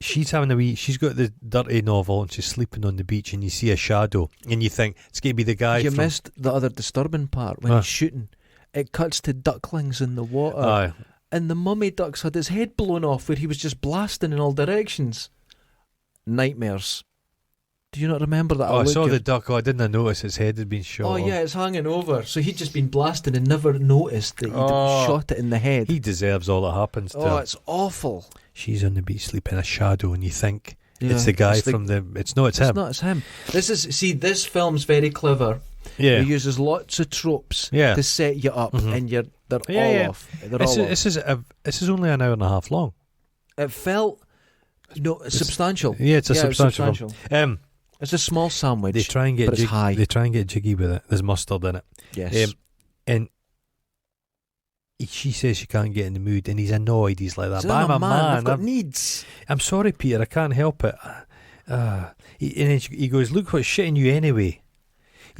She's having a wee. She's got the dirty novel and she's sleeping on the beach, and you see a shadow, and you think it's going to be the guy. You from, missed the other disturbing part when he's shooting. It cuts to ducklings in the water, Aye. and the mummy duck's had his head blown off where he was just blasting in all directions. Nightmares. Do you not remember that? I saw Look, the duck. Oh, I didn't notice his head had been shot. Oh yeah, it's hanging over. So he'd just been blasting and never noticed that he'd shot it in the head. He deserves all that happens to him. It's awful. She's on the beach sleeping in a shadow, and you think Yeah, it's the guy it's the- from the. It's not. It's him. Not. It's him. This film's very clever. Yeah. It uses lots of tropes Yeah. to set you up, Mhm. and they're Yeah, all yeah. off. They're all off. This is only an hour and a half long. It felt substantial. Yeah, it's a Yeah, it was substantial. Film. It's a small sandwich. They try and get but it's high. They try and get jiggy with it. There's mustard in it. Yes. And she says she can't get in the mood, and he's annoyed. He's like that. So But I'm a man. I've got needs. I'm sorry, And I can't help it. And then he goes, look what's shitting you anyway.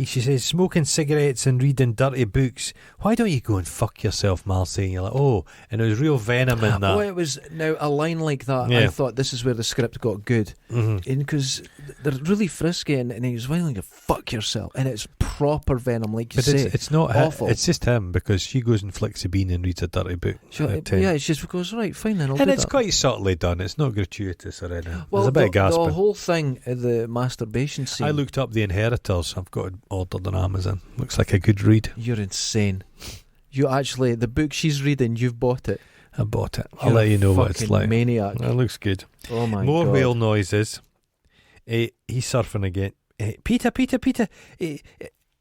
She says, smoking cigarettes and reading dirty books. Why don't you go and fuck yourself, Marcy? And you're like, oh, and there was real venom in that. Oh, it was now a line like that. Yeah. I thought this is where the script got good, Mhm. and because they're really frisky, and he was like, "Fuck yourself," and it's proper venom, like you But say. it's not awful. It's just him, because she goes and flicks a bean and reads a dirty book. Yeah, she just goes, right, fine then, I'll And do it's that. quite subtly done. It's not gratuitous or anything. Well, There's a bit of gasping. the whole thing, the masturbation scene. I looked up The Inheritors. I've got it ordered on Amazon. Looks like a good read. You're insane. You actually, the book she's reading, you've bought it. I bought it. I'll You're let you know a what it's fucking like. maniac. It looks good. Oh my More god. whale noises. He's surfing again. Peter.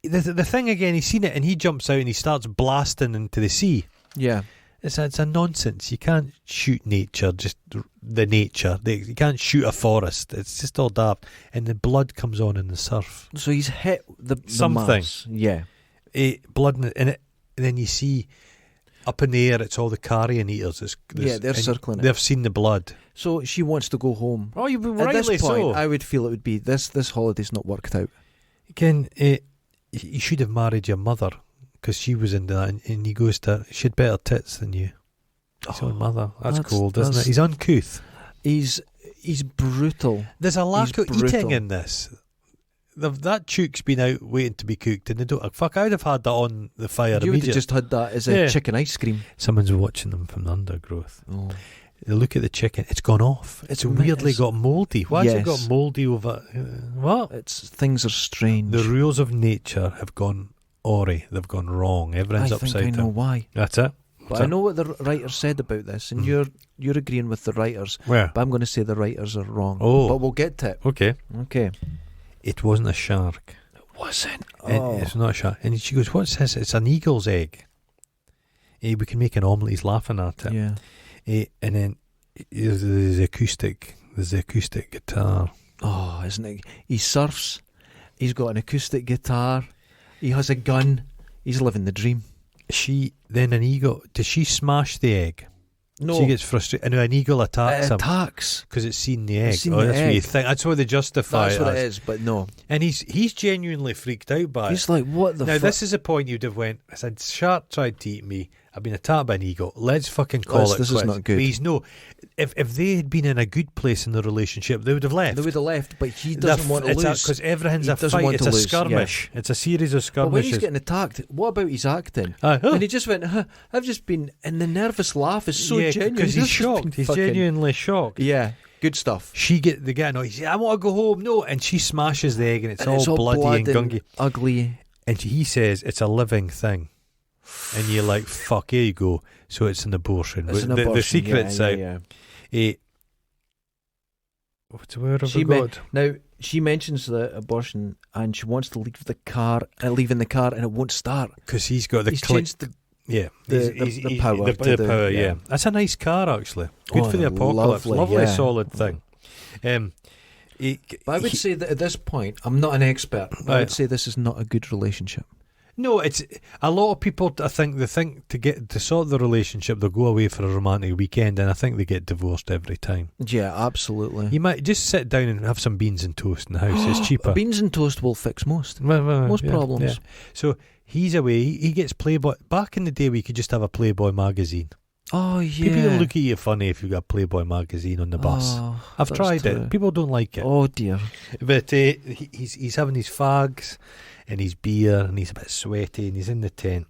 The thing again, he's seen it and he jumps out and he starts blasting into the sea. Yeah. It's a nonsense. You can't shoot nature, just the nature. You can't shoot a forest. It's just all daft. And the blood comes on in the surf. So he's hit the Something. mass. Yeah. Blood in it. And then you see up in the air, it's all the carrion eaters. Yeah, they're and circling it. They've seen the blood. So she wants to go home. Oh, you At rightly this point, so. I would feel it would be this holiday's not worked out. Again, you should have married your mother, because she was into that, and he goes to, she had better tits than you. His own mother. That's cold, isn't it? He's uncouth. He's brutal. There's a lack He's of eating brutal. in this. That chook's been out waiting to be cooked, and they don't. Fuck, I'd have had that on the fire You would have immediately. just had that as a chicken ice cream. Someone's watching them from the undergrowth. Oh. They look at the chicken. It's gone off. It's weirdly got mouldy. Why has it got Yes. mouldy over? What? Things are strange. The rules of nature have gone awry. They've gone wrong. Everything's I upside think I know down. why. That's it. But I know what the writer said about this, and you're agreeing with the writers. Where? But I'm going to say the writers are wrong. Oh. But we'll get to it. Okay. Okay. It wasn't a shark. It wasn't. And it's not a shark. And she goes, what's this? It's an eagle's egg. We can make an omelette. He's laughing at it. Yeah. And then there's the acoustic guitar. Oh, isn't it? He surfs. He's got an acoustic guitar. He has a gun. He's living the dream. Then an eagle. Does she smash the egg? No, She gets frustrated. And an eagle attacks it him attacks. because it's seen the egg. It's seen oh, the that's what you egg. think. That's what they justify That's it what it as. is. But no, And he's genuinely freaked out by it. he's like, what the? Now, fuck? this is a point you'd have went, I said, shark tried to eat me. I've been attacked by an eagle. Let's fucking call it This quits. is not good. But he's no. If they had been in a good place in the relationship, they would have left. They would have left, but he doesn't want to lose. Because everything's He a doesn't fight. want It's to a lose, skirmish. It's a series of But when he's skirmishes. getting attacked, what about his acting? Huh. And he just went, I've just been, and the nervous laugh is so genuine. because he's I've just been shocked. He's fucking- genuinely shocked. Yeah, good stuff. They get annoyed. He says, I want to go home. No, and she smashes the egg, and it's, And all, bloody blood and gungy. ugly. And he says it's a living thing, and you're like, fuck, here you go. So it's an abortion. It's an The abortion. secret's out. Yeah. What's the word I've She got? Now she mentions the abortion, and she wants to leave the car, leave in the car, and it won't start. Because he's got the He's click. changed the Yeah, the power The, to the- power, yeah. yeah. That's a nice car, actually. Good Oh, for the apocalypse. lovely, yeah. Solid thing. But I would say that at this point, I'm not an expert. But I Right. would say this is not a good relationship. No, it's a lot of people. I think they think to sort the relationship, they'll go away for a romantic weekend, and I think they get divorced every time. Yeah, absolutely. You might just sit down and have some beans and toast in the house. It's cheaper. Beans and toast will fix most Most problems. Yeah. So he's away. He gets Playboy. Back in the day, we could just have a Playboy magazine. Oh yeah. People look at you funny if you got a Playboy magazine on the bus. Oh, I've that's tried true. it. People don't like it. Oh dear. But he's having his fags and his beer, and he's a bit sweaty, and he's in the tent,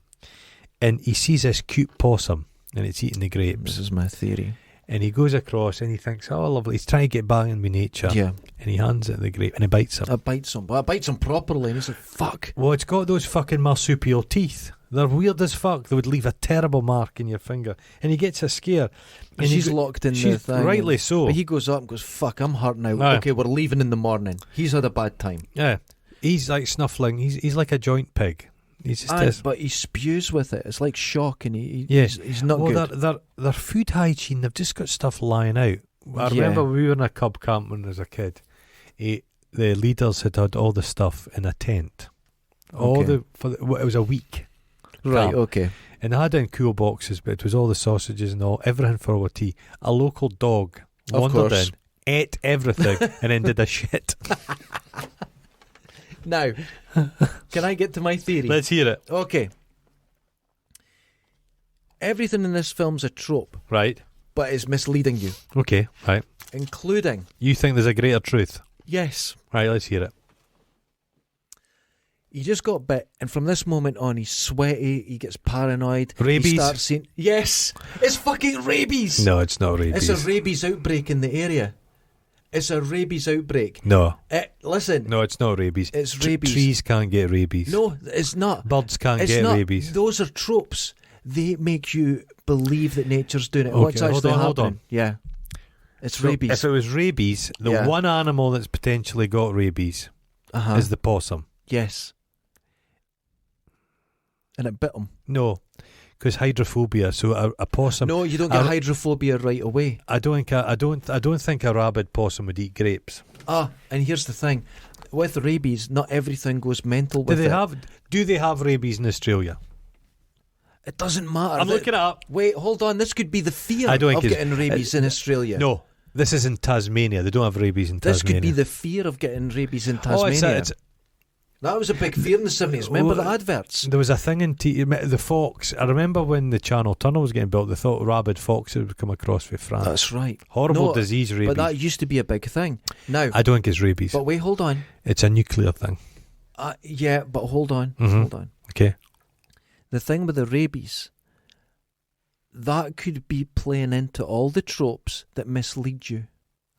and he sees this cute possum, and it's eating the grapes, This is my theory. and he goes across, and he thinks, oh lovely, he's trying to get back in with nature, Yeah. and he hands it the grape, and he bites him. I bites him. But I bites him properly, and he's like, "Fuck." Well, it's got those fucking marsupial teeth. They're weird as fuck. They would leave a terrible mark in your finger, and he gets a scare. And he she's go- locked in the she's thing. rightly and- so. But he goes up and goes, "Fuck, I'm hurt now." Aye. Okay, we're leaving in the morning. He's had a bad time. Yeah, he's like snuffling. He's like a joint pig. He's just Aye, this. but he spews with it. It's like shock, and Yeah. he's not Well, good. their food hygiene, they've just got stuff lying out. I Yeah. remember we were in a cub camp when I was a kid. The leaders had all the stuff in a tent. Okay. It was a week. Right, camp. okay. And they had it in cool boxes, but it was all the sausages and everything for our tea. A local dog Of wandered course. in, ate everything, and then did a shit. Now, can I get to my theory? Let's hear it. Okay. Everything in this film's a trope, Right. but it's misleading you, Okay. Right. including, You think there's a greater truth? yes, Right. Let's hear it. he just got bit, and from this moment on, he's sweaty, he gets paranoid. Rabies? He starts saying, yes, it's fucking rabies. No, it's not rabies. It's a rabies outbreak in the area. It's a rabies outbreak. No. Listen, No, it's not rabies. it's rabies. Trees can't get rabies. No, it's not. Birds can't It's get not. rabies. Those are tropes. They make you believe that nature's doing it. Okay, What's hold actually on, happening? hold on. Yeah. It's So rabies. If it was rabies, the Yeah. one animal that's potentially got rabies Uh-huh. is the possum. Yes. And it bit him. No, because hydrophobia. So a possum. No, you don't get I- hydrophobia right away. I don't think a rabid possum would eat grapes. And here's the thing. With rabies, not everything goes mental with it. Do they have rabies in Australia? It doesn't matter. I'm looking it up. Wait, hold on. This could be the fear I don't of think it's- getting rabies in Australia. No, this is in Tasmania. They don't have rabies in This Tasmania. could be the fear of getting rabies in Oh, Tasmania. it's That was a big fear in the 70s. Remember the Well, adverts? there was a thing in the fox. I remember when the Channel Tunnel was getting built, they thought rabid foxes would come across with France. That's right. Horrible No, disease, rabies. But that used to be a big thing. Now, I don't think it's rabies. but wait, hold on. It's a nuclear thing. Yeah, but hold on. Mhm. Hold on. Okay. The thing with the rabies, that could be playing into all the tropes that mislead you,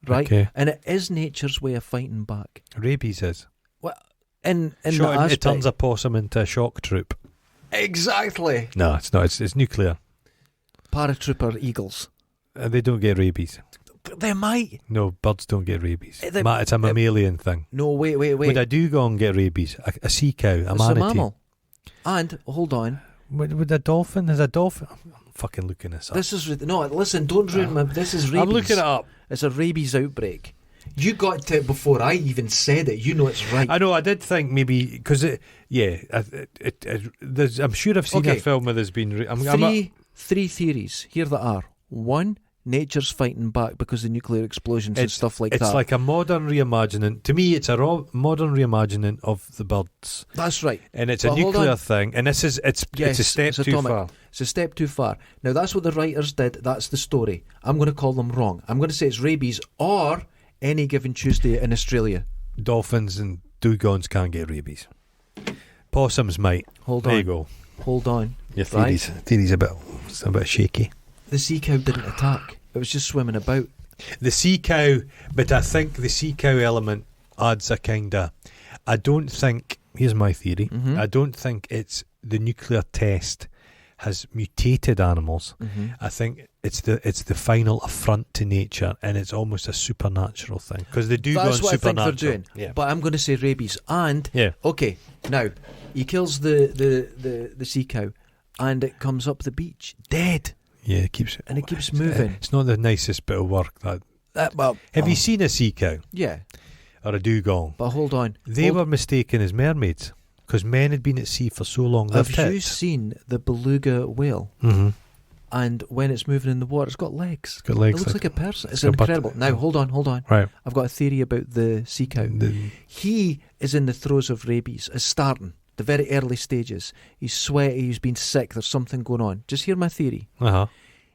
right? Okay. And it is nature's way of fighting back. Rabies is. In the Sure, it aspect, turns a possum into a shock troop. exactly. No, it's not. It's nuclear. Paratrooper eagles. They don't get rabies. But they might. No, birds don't get rabies. They- It's a mammalian thing. No, wait. Would a dugong get rabies? A sea cow? A It's a manatee? mammal. And hold on. Would a dolphin? Is a dolphin? I'm fucking looking this up. This is no. Listen, don't ruin my. This is rabies. I'm looking it up. It's a rabies outbreak. You got to it before I even said it. You know it's right. I know. I did think maybe because I'm sure I've seen a film where there's been three theories. Here they are. One, nature's fighting back because of nuclear explosions and stuff like that. It's like a modern reimagining. To me, it's a modern reimagining of the birds. That's right. And it's a nuclear thing. And this is it's a step too far. It's a step too far. Now that's what the writers did. That's the story. I'm going to call them wrong. I'm going to say it's rabies or Any Given Tuesday in Australia. Dolphins and dugongs can't get rabies. Possums might. There you go. Hold on. Your theory's a bit shaky. The sea cow didn't attack. It was just swimming about. The sea cow, but I think the sea cow element adds a kind of... I don't think... Here's my theory. Mm-hmm. I don't think it's the nuclear test has mutated animals. Mm-hmm. I think it's the final affront to nature, and it's almost a supernatural thing. Because they do go on supernatural. That's what I think they're doing. Yeah. But I'm going to say rabies. And, okay, now, he kills the sea cow, and it comes up the beach, dead. Yeah, it keeps moving. It's not the nicest bit of work. Have you seen a sea cow? Yeah. Or a dugong? But hold on. They were mistaken as mermaids because men had been at sea for so long. Have you seen the beluga whale? Mm-hmm. And when it's moving in the water, it's got legs. It's got legs. It looks like a person. It's incredible. Now, hold on. Right. I've got a theory about the sea cow. He is in the throes of rabies. It's starting. The very early stages. He's sweaty, he's been sick, there's something going on. Just hear my theory.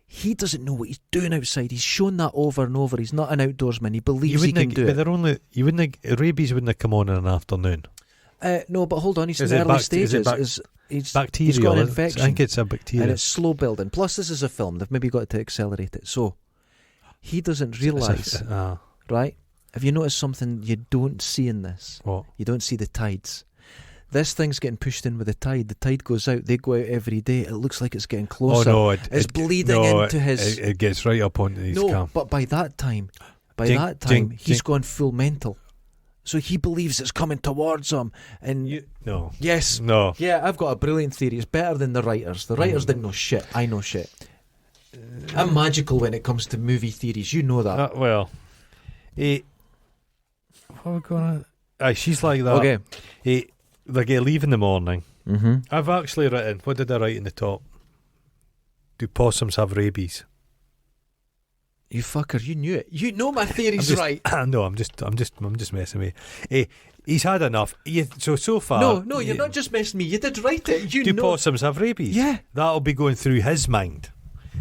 He doesn't know what he's doing outside. He's shown that over and over. He's not an outdoorsman. He believes he can do it. But rabies wouldn't have come on in an afternoon. No, but hold on, he's in the early stages. It's bacterial. He's got an infection. I think it's a bacteria. And it's slow building. Plus, this is a film. They've maybe got to accelerate it. So, he doesn't realise, right? Have you noticed something you don't see in this? What? You don't see the tides. This thing's getting pushed in with the tide. The tide goes out. They go out every day. It looks like it's getting closer. Oh no! It's bleeding into his. It gets right up onto his cam. But by that time, he's gone full mental. So he believes it's coming towards him. And yes, no. Yeah, I've got a brilliant theory. It's better than the writers. The writers didn't know shit. I know shit. I'm magical when it comes to movie theories. You know that. What are we going on? She's like that. Okay. They get leave in the morning. Mm-hmm. I've actually written. What did I write in the top? Do possums have rabies? You fucker! You knew it. You know my theory's right. No, I'm just messing with you. He's had enough. So far. No, you're not just messing me. You did write it. Do possums have rabies? Yeah, that'll be going through his mind.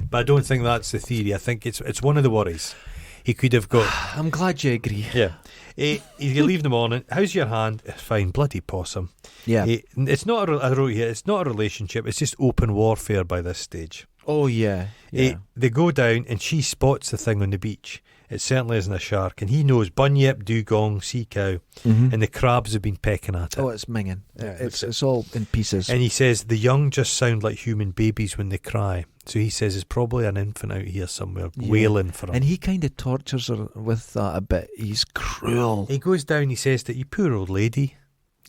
But I don't think that's the theory. I think it's one of the worries. He could have got. I'm glad you agree. Yeah. He's going to leave in the morning. How's your hand? It's fine. Bloody possum. Yeah. It's not. I wrote here. It's not a relationship. It's just open warfare by this stage. Oh yeah. They go down and she spots the thing on the beach. It certainly isn't a shark, and he knows bunyip, dugong, sea cow, and the crabs have been pecking at it. Oh, it's minging. Yeah, it's all in pieces. And he says the young just sound like human babies when they cry. So he says there's probably an infant out here somewhere wailing for him. And he kind of tortures her with that a bit. He's cruel. He goes down, he says that you poor old lady.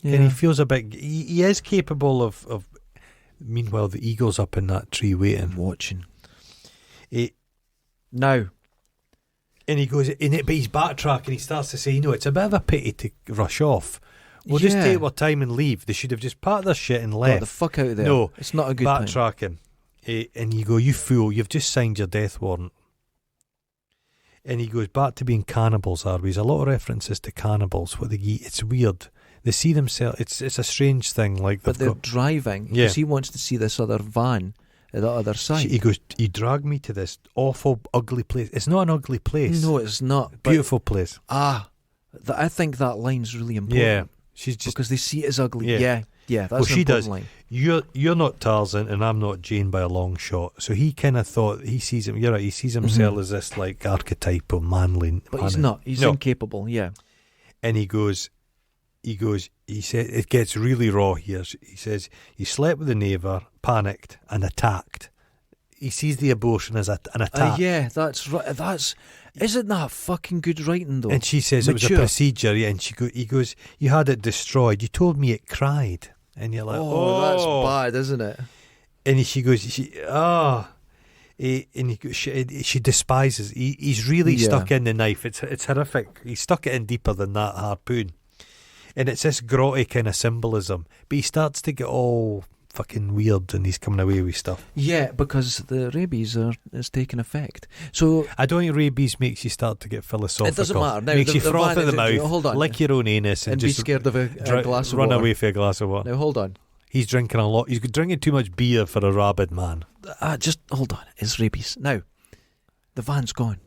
Yeah. And he feels a bit... He is capable of... Meanwhile, the eagle's up in that tree waiting. Watching. Now... And he goes in it, but he's backtracking. He starts to say, it's a bit of a pity to rush off. We'll just take our time and leave. They should have just packed their shit and left. Got the fuck out of there. No, it's not a good time. Backtracking. And you go, you fool, you've just signed your death warrant. And he goes back to being cannibals, There's a lot of references to cannibals. What they eat, it's weird. They see themselves, it's a strange thing. But they're driving, because he wants to see this other van at the other side. He goes, you dragged me to this awful, ugly place. It's not an ugly place. No, it's not. Beautiful place. I think that line's really important. Yeah. She's just... Because they see it as ugly. Yeah, that's an she does. line. You're not Tarzan and I'm not Jane by a long shot. So he kind of thought, he sees him, you're right, he sees himself as this like archetypal manly. But he's not. He's incapable, yeah. And he said, it gets really raw here. He says, he slept with the neighbour, panicked and attacked. He sees the abortion as an attack. Yeah, that's right. Isn't that fucking good writing though? And she says Mature. It was a procedure, and he goes, you had it destroyed. You told me it cried. And you're like, that's bad, isn't it? And she goes, She despises. He's really Yeah. stuck in the knife. It's horrific. He stuck it in deeper than that harpoon, and it's this grotty kind of symbolism. But he starts to get all fucking weird, and he's coming away with stuff. Yeah, because the rabies is taking effect. So I don't think rabies makes you start to get philosophical. it doesn't matter. Now, Makes you froth at the mouth, Hold on, lick your own anus, and and be just scared of a glass of run water. away for a glass of water. Now hold on. He's drinking a lot. He's drinking too much beer for a rabid man. Just hold on. It's rabies. Now, the van's gone.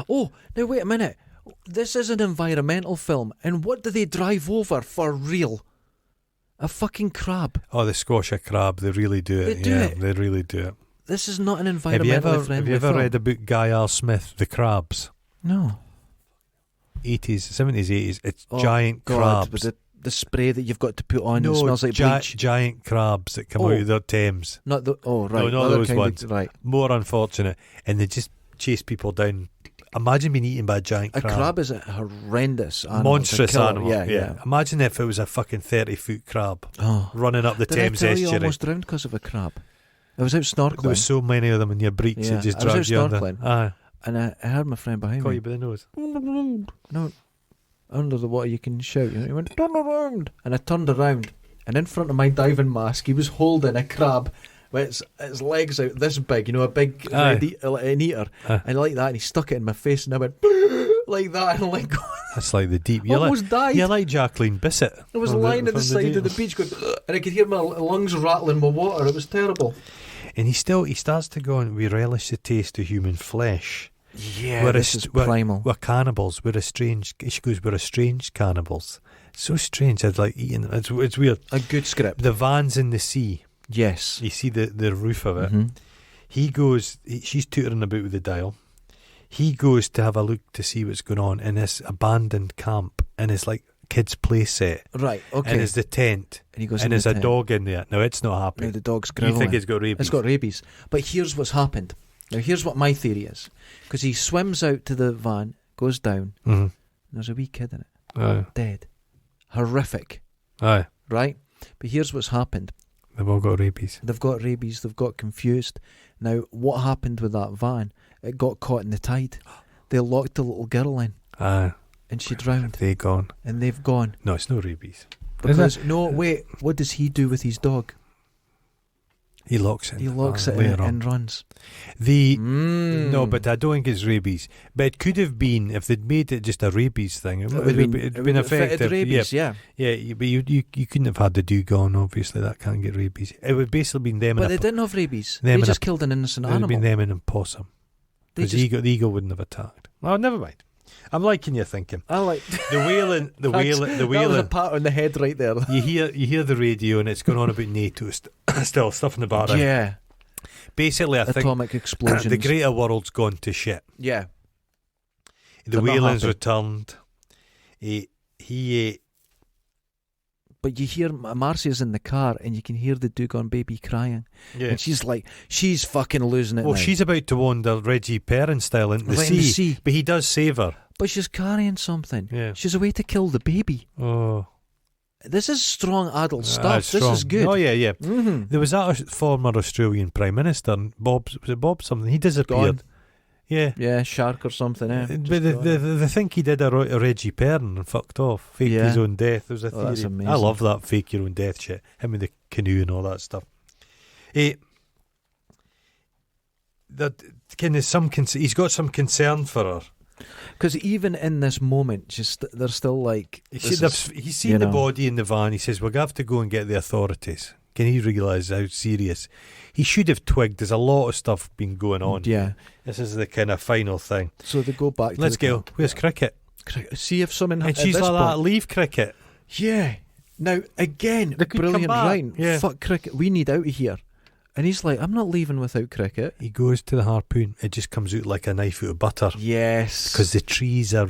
Oh, now wait a minute. This is an environmental film, and what do they drive over for real? A fucking crab. Oh, they squash a crab. They really do it. They do yeah, it. they really do it. This is not an Have environmentally you ever friendly film. read about Guy R. Smith, The Crabs? No. 80s, 70s, 80s. It's Oh, giant God, crabs. with the spray that you've got to put on, No, it smells like bleach. giant crabs that come Oh. out of the Thames. Not the right. No, not other those kind ones. Right. More unfortunate. And they just chase people down. Imagine being eaten by a giant A crab. crab is a horrendous animal. Monstrous It's a killer. animal. Yeah. Imagine if it was a fucking 30-foot crab Oh. running up the Did Thames I tell you estuary. almost drowned because of a crab? I was out snorkeling. There was so many of them in your breeks, Yeah, it just I was out dragged you under. snorkeling. Aye, and I heard my friend behind caught me. you by the nose. No, under the water you can shout. You know, he went, turn around. And I turned around, and in front of my diving mask, he was holding a crab with its legs out this big, you know, a big Aye. an eater. Aye. And like that, and he stuck it in my face, and I went, like that, and I'm like, That's like the deep. You're like, almost died. you're like Jacqueline Bissett. I was from lying at the from side of the Deep. beach going, and I could hear my lungs rattling with water. It was terrible. And he starts to go on, we relish the taste of human flesh. Yeah, We're this a- is we're- primal. We're cannibals. She goes, we're estranged cannibals. It's so strange. I'd like eating them. It's weird. A good script. The van's in the sea. Yes. You see the roof of it. Mhm. He goes, she's tutoring about with the dial. He goes to have a look to see what's going on in this abandoned camp, and it's like kids' play set. Right, okay. And it's the tent. And he goes And in there's the a tent. dog in there. No, it's not happy. Now the dog's You think growling. it's got rabies? It's got rabies. But here's what's happened. Now here's what my theory is. Because he swims out to the van, goes down, Mm-hmm. and there's a wee kid in it. Aye. Dead. Horrific. Aye. Right? But here's what's happened. They've all got rabies. They've got rabies, they've got confused. Now, what happened with that van? It got caught in the tide. They locked the little girl in, Aye. and she drowned. They gone. And they've gone. No, it's no rabies. Because, no, wait, what does he do with his dog? He locks it. He locks it in later on. and runs. No, but I don't think it's rabies. But it could have been if they'd made it just a rabies thing. It would have been effective. Rabies, yeah. But you couldn't have had the dog on. Obviously, that can't get rabies. It would basically been them. But and they a, didn't have rabies. them They and just a- killed an innocent it would have animal. been them and a possum. They Because just, the eagle wouldn't have attacked. Oh, never mind. I'm liking your thinking. I like The whaling, the Thanks. whaling, the That was a whaling. pat on the head right there. You hear the radio and it's going on about NATO still stuff in the background. Yeah, Basically, I think atomic explosions. the greater world's gone to shit. Yeah, The They're not whaling's happy. returned. He but you hear Marcia's in the car, and you can hear the Dugon baby crying, yeah. and she's like, she's fucking losing it. Well, now. she's about to wander Reggie Perrin style into the Right sea, in the sea. but he does save her. But she's carrying something. Yeah. She's away to kill the baby. Oh, This is strong adult it's stuff. This strong. is good. Oh yeah. Mm-hmm. There was that former Australian Prime Minister, Bob. Was it Bob something? He disappeared. Yeah. Yeah, shark or something. But they think he did a Reggie Perrin and fucked off, faked Yeah. his own death. There was a Oh, that's theory. amazing. I love that fake your own death shit. Him with the canoe and all that stuff. That kind of he's got some concern for her. Because even in this moment, they're still like, He's seen you the know. body in the van. He says, we're going to have to go and get the authorities. Can he realise how serious? He should have twigged. There's a lot of stuff been going on. Yeah. This is the kind of final thing. So they go back to Let's the go. camp. Where's cricket? See if someone... And at she's this like that, point- leave cricket. Yeah. Now, again, They could come brilliant back. line. Yeah. Fuck cricket. We need out of here. And he's like, I'm not leaving without cricket. He goes to the harpoon. It just comes out like a knife out of butter. Yes. Because the trees are...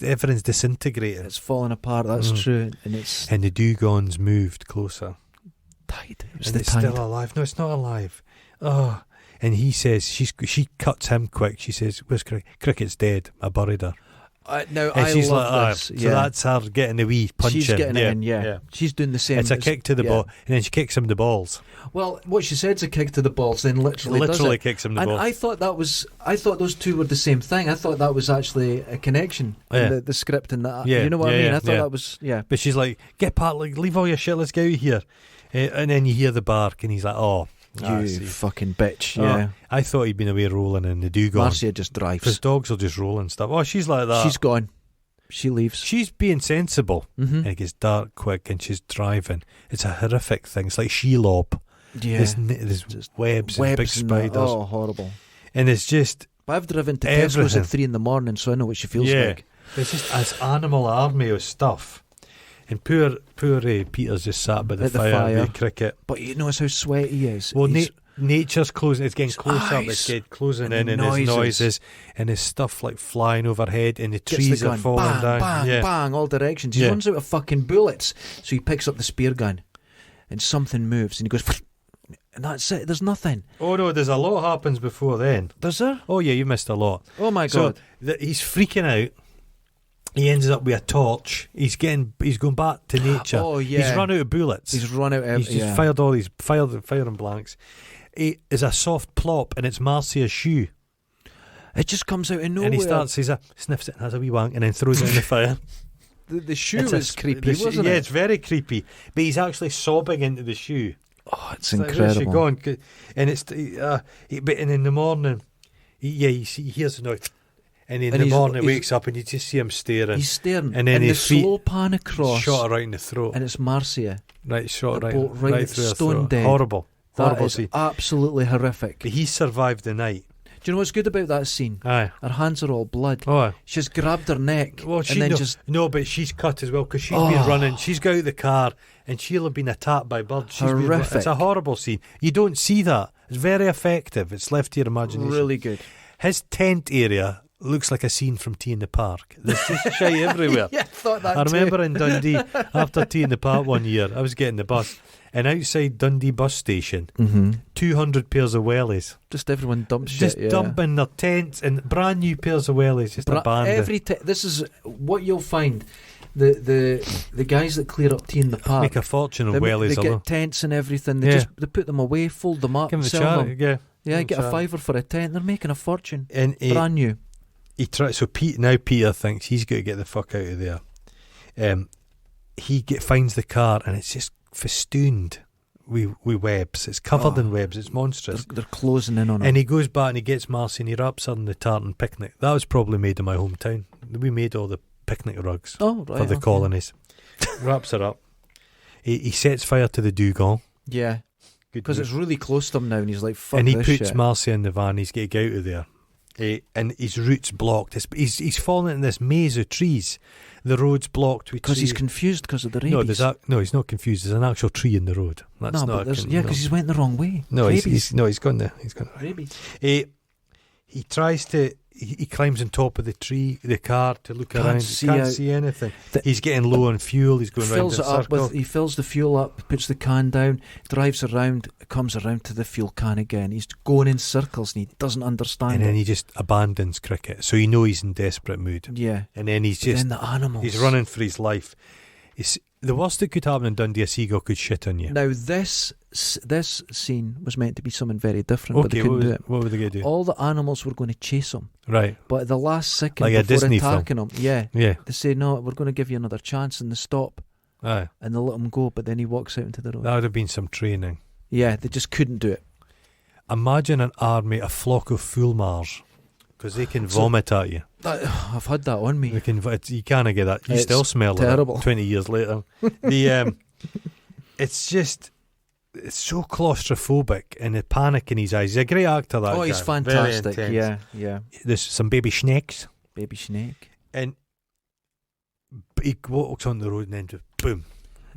everything's disintegrating. it's falling apart. That's Mm. true. And it's And the dugongs moved closer. tide. It was And the it's tide. still alive. No, it's not alive. Oh. And he says, she cuts him quick. She says, where's cricket? Cricket's dead. I buried her. Now And I she's love like, this. so Yeah. that's her getting a wee punch She's in. getting in, yeah. She's doing the same. It's a kick to the ball, and then she kicks him the balls. Well, what she said's a kick to the balls, then literally does it. Kicks him the And balls. I thought those two were the same thing. I thought that was actually a connection in the script and that. Yeah, You know what I mean? yeah, I thought that was But she's like, get Pat, like, leave all your shit, let's get out of here. And then you hear the bark, and he's like, oh, you fucking bitch. Oh, Yeah, I thought he'd been away rolling in the dugong. Marcia just drives. Because dogs will just roll and stuff. Oh, she's like that. She's gone. She leaves. She's being sensible. Mm-hmm. And it gets dark quick, and she's driving. It's a horrific thing. It's like Shelob. Yeah, There's webs and big and spiders. oh, horrible. And it's just... But I've driven to Everything. Tesco's at 3 a.m, so I know what she feels like. It's just as animal army of stuff. And poor Peter's just sat by the At the fire fire. with cricket. But you notice how sweaty he is. Well, He's- nature's closing. It's getting close up. eyes. It's getting closing And in, the and there's noises. noises, and there's stuff like flying overhead, and the gets trees the are gun, falling bang, down. bang, yeah. bang, all directions. He Yeah. runs out of fucking bullets, so he picks up the spear gun, and something moves, and he goes, and that's it. There's nothing. Oh no, there's a lot happens before then. Does there? Oh yeah, you missed a lot. Oh my So god! he's freaking out. He ends up with a torch. He's going back to nature. Oh yeah. He's run out of bullets. He's run out. He's just fired all these firing blanks. He is a soft plop, and it's Marcia's shoe. It just comes out of nowhere. And he sniffs it, and has a wee wank, and then throws it in the fire. The shoe It's was creepy, yeah, wasn't it? it's very creepy. But he's actually sobbing into the shoe. Oh, it's Like, where's she incredible. gone? And but in the morning, he hears the noise, and in And the he's- morning he's- wakes up and you just see him staring. He's staring, And then the his feet slow pan across, shot her right in the throat. and it's Marcia. Right, shot the right, bolt right right at through her stone throat. dead. Horrible, That horrible is scene. absolutely horrific. But he survived the night. Do you know what's good about that scene? Aye. Her hands are all blood. Oh, She's grabbed her neck, well, and then no, but she's cut as well because she's Oh. been running. She's got out the car and she'll have been attacked by birds. Horrific. It's a horrible scene. You don't see that. It's very effective. It's left to your imagination. really good. His tent area looks like a scene from Tea in the Park. There's just shite everywhere. Yeah, I thought that I too. remember in Dundee, after Tea in the Park one year, I was getting the bus, and outside Dundee bus station, 200 pairs of wellies. Just everyone dumps Just shit. Yeah. dumping their tents and brand new pairs of wellies, just abandoned. This is what you'll find. The guys that clear up Tea in the Park, Make a fortune on they wellies get alone. tents and everything. They Yeah. they put them away, fold them up, Give them a sell chat, them. yeah. Yeah, Give get them a a fiver for a tent. They're making a fortune. And Brand new. so Peter thinks he's got to get the fuck out of there. He finds the car and it's just festooned with webs. It's covered in webs. It's monstrous. They're closing in on And him. he goes back and he gets Marcy and he wraps her in the tartan picnic. That was probably made in my hometown. We made all the picnic rugs Oh, right. for the okay. colonies. Wraps her up. He sets fire to the dugong. Yeah, Good because move. it's really close to him now, and he's like, "Fuck And he this puts shit." Marcy in the van. He's got to get out of there. And his route's blocked. He's fallen in this maze of trees. The road's blocked with Because he's trees. confused because of the rabies. No, he's not confused. There's an actual tree in the road. That's no, not. but there's, yeah, because he's went the wrong way. no, rabies. he's gone there. He's gone. rabies. He tries to. He climbs on top of the car to look Can't around. see Can't out. see anything. The- He's getting low on fuel. He's going round Fills in it a up circle. he fills the fuel up, puts the can down, drives around, comes around to the fuel can again. He's going in circles and he doesn't understand And then it. he just abandons cricket. So you know he's in desperate mood. Yeah. And then he's But just then the animals. he's running for his life. The worst that could happen in Dundee, a seagull could shit on you. Now this scene was meant to be something very different, but they couldn't do it. what were they going to do? All the animals were going to chase him, Right. but at the last second Like a before Disney film. attacking him, yeah, Yeah. they say no, we're going to give you another chance, and they stop Aye. and they let him go. But then he walks out into the road. That would have been some training. Yeah, they just couldn't do it. Imagine an army, a flock of fulmars, because they can So- vomit at you. I've had that on me. They can. You can't get that. You It's still smell terrible. it 20 years later. It's just. It's so claustrophobic and the panic in his eyes. He's a great actor, that Oh, guy. he's Very fantastic. intense. Yeah, yeah. There's some baby snakes, Baby snake. and he walks on the road and then just boom.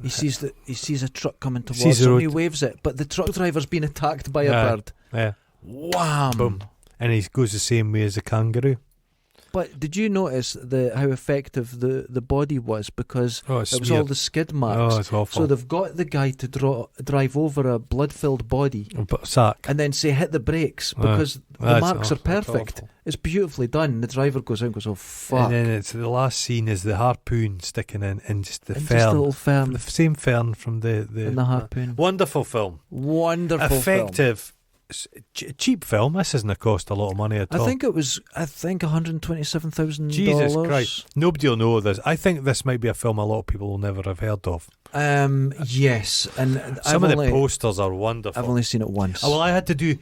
He sees a truck coming towards Sees the him. road. He waves it, but the truck driver's been attacked by a Yeah. bird. Yeah. Wham! Boom. And he goes the same way as the kangaroo. But did you notice how effective the body was? Because it's it was smeared. all the skid marks. Oh, it's awful. So they've got the guy to drive over a blood-filled body Sack. and then say hit the brakes because the That's marks are awful. It's perfect. awful. It's beautifully done. And the driver goes out and goes, oh fuck. And then it's the last scene is the harpoon sticking in and just the And fern. just a little fern The same fern from the and the harpoon. wonderful film. Wonderful film. Effective. Cheap film. This isn't cost a lot of money at all. I think $127,000. Jesus Christ. Nobody will know this. I think this might be a film a lot of people will never have heard of. Yes, and Some of the posters are wonderful. I've only seen it once. Well, I had to do,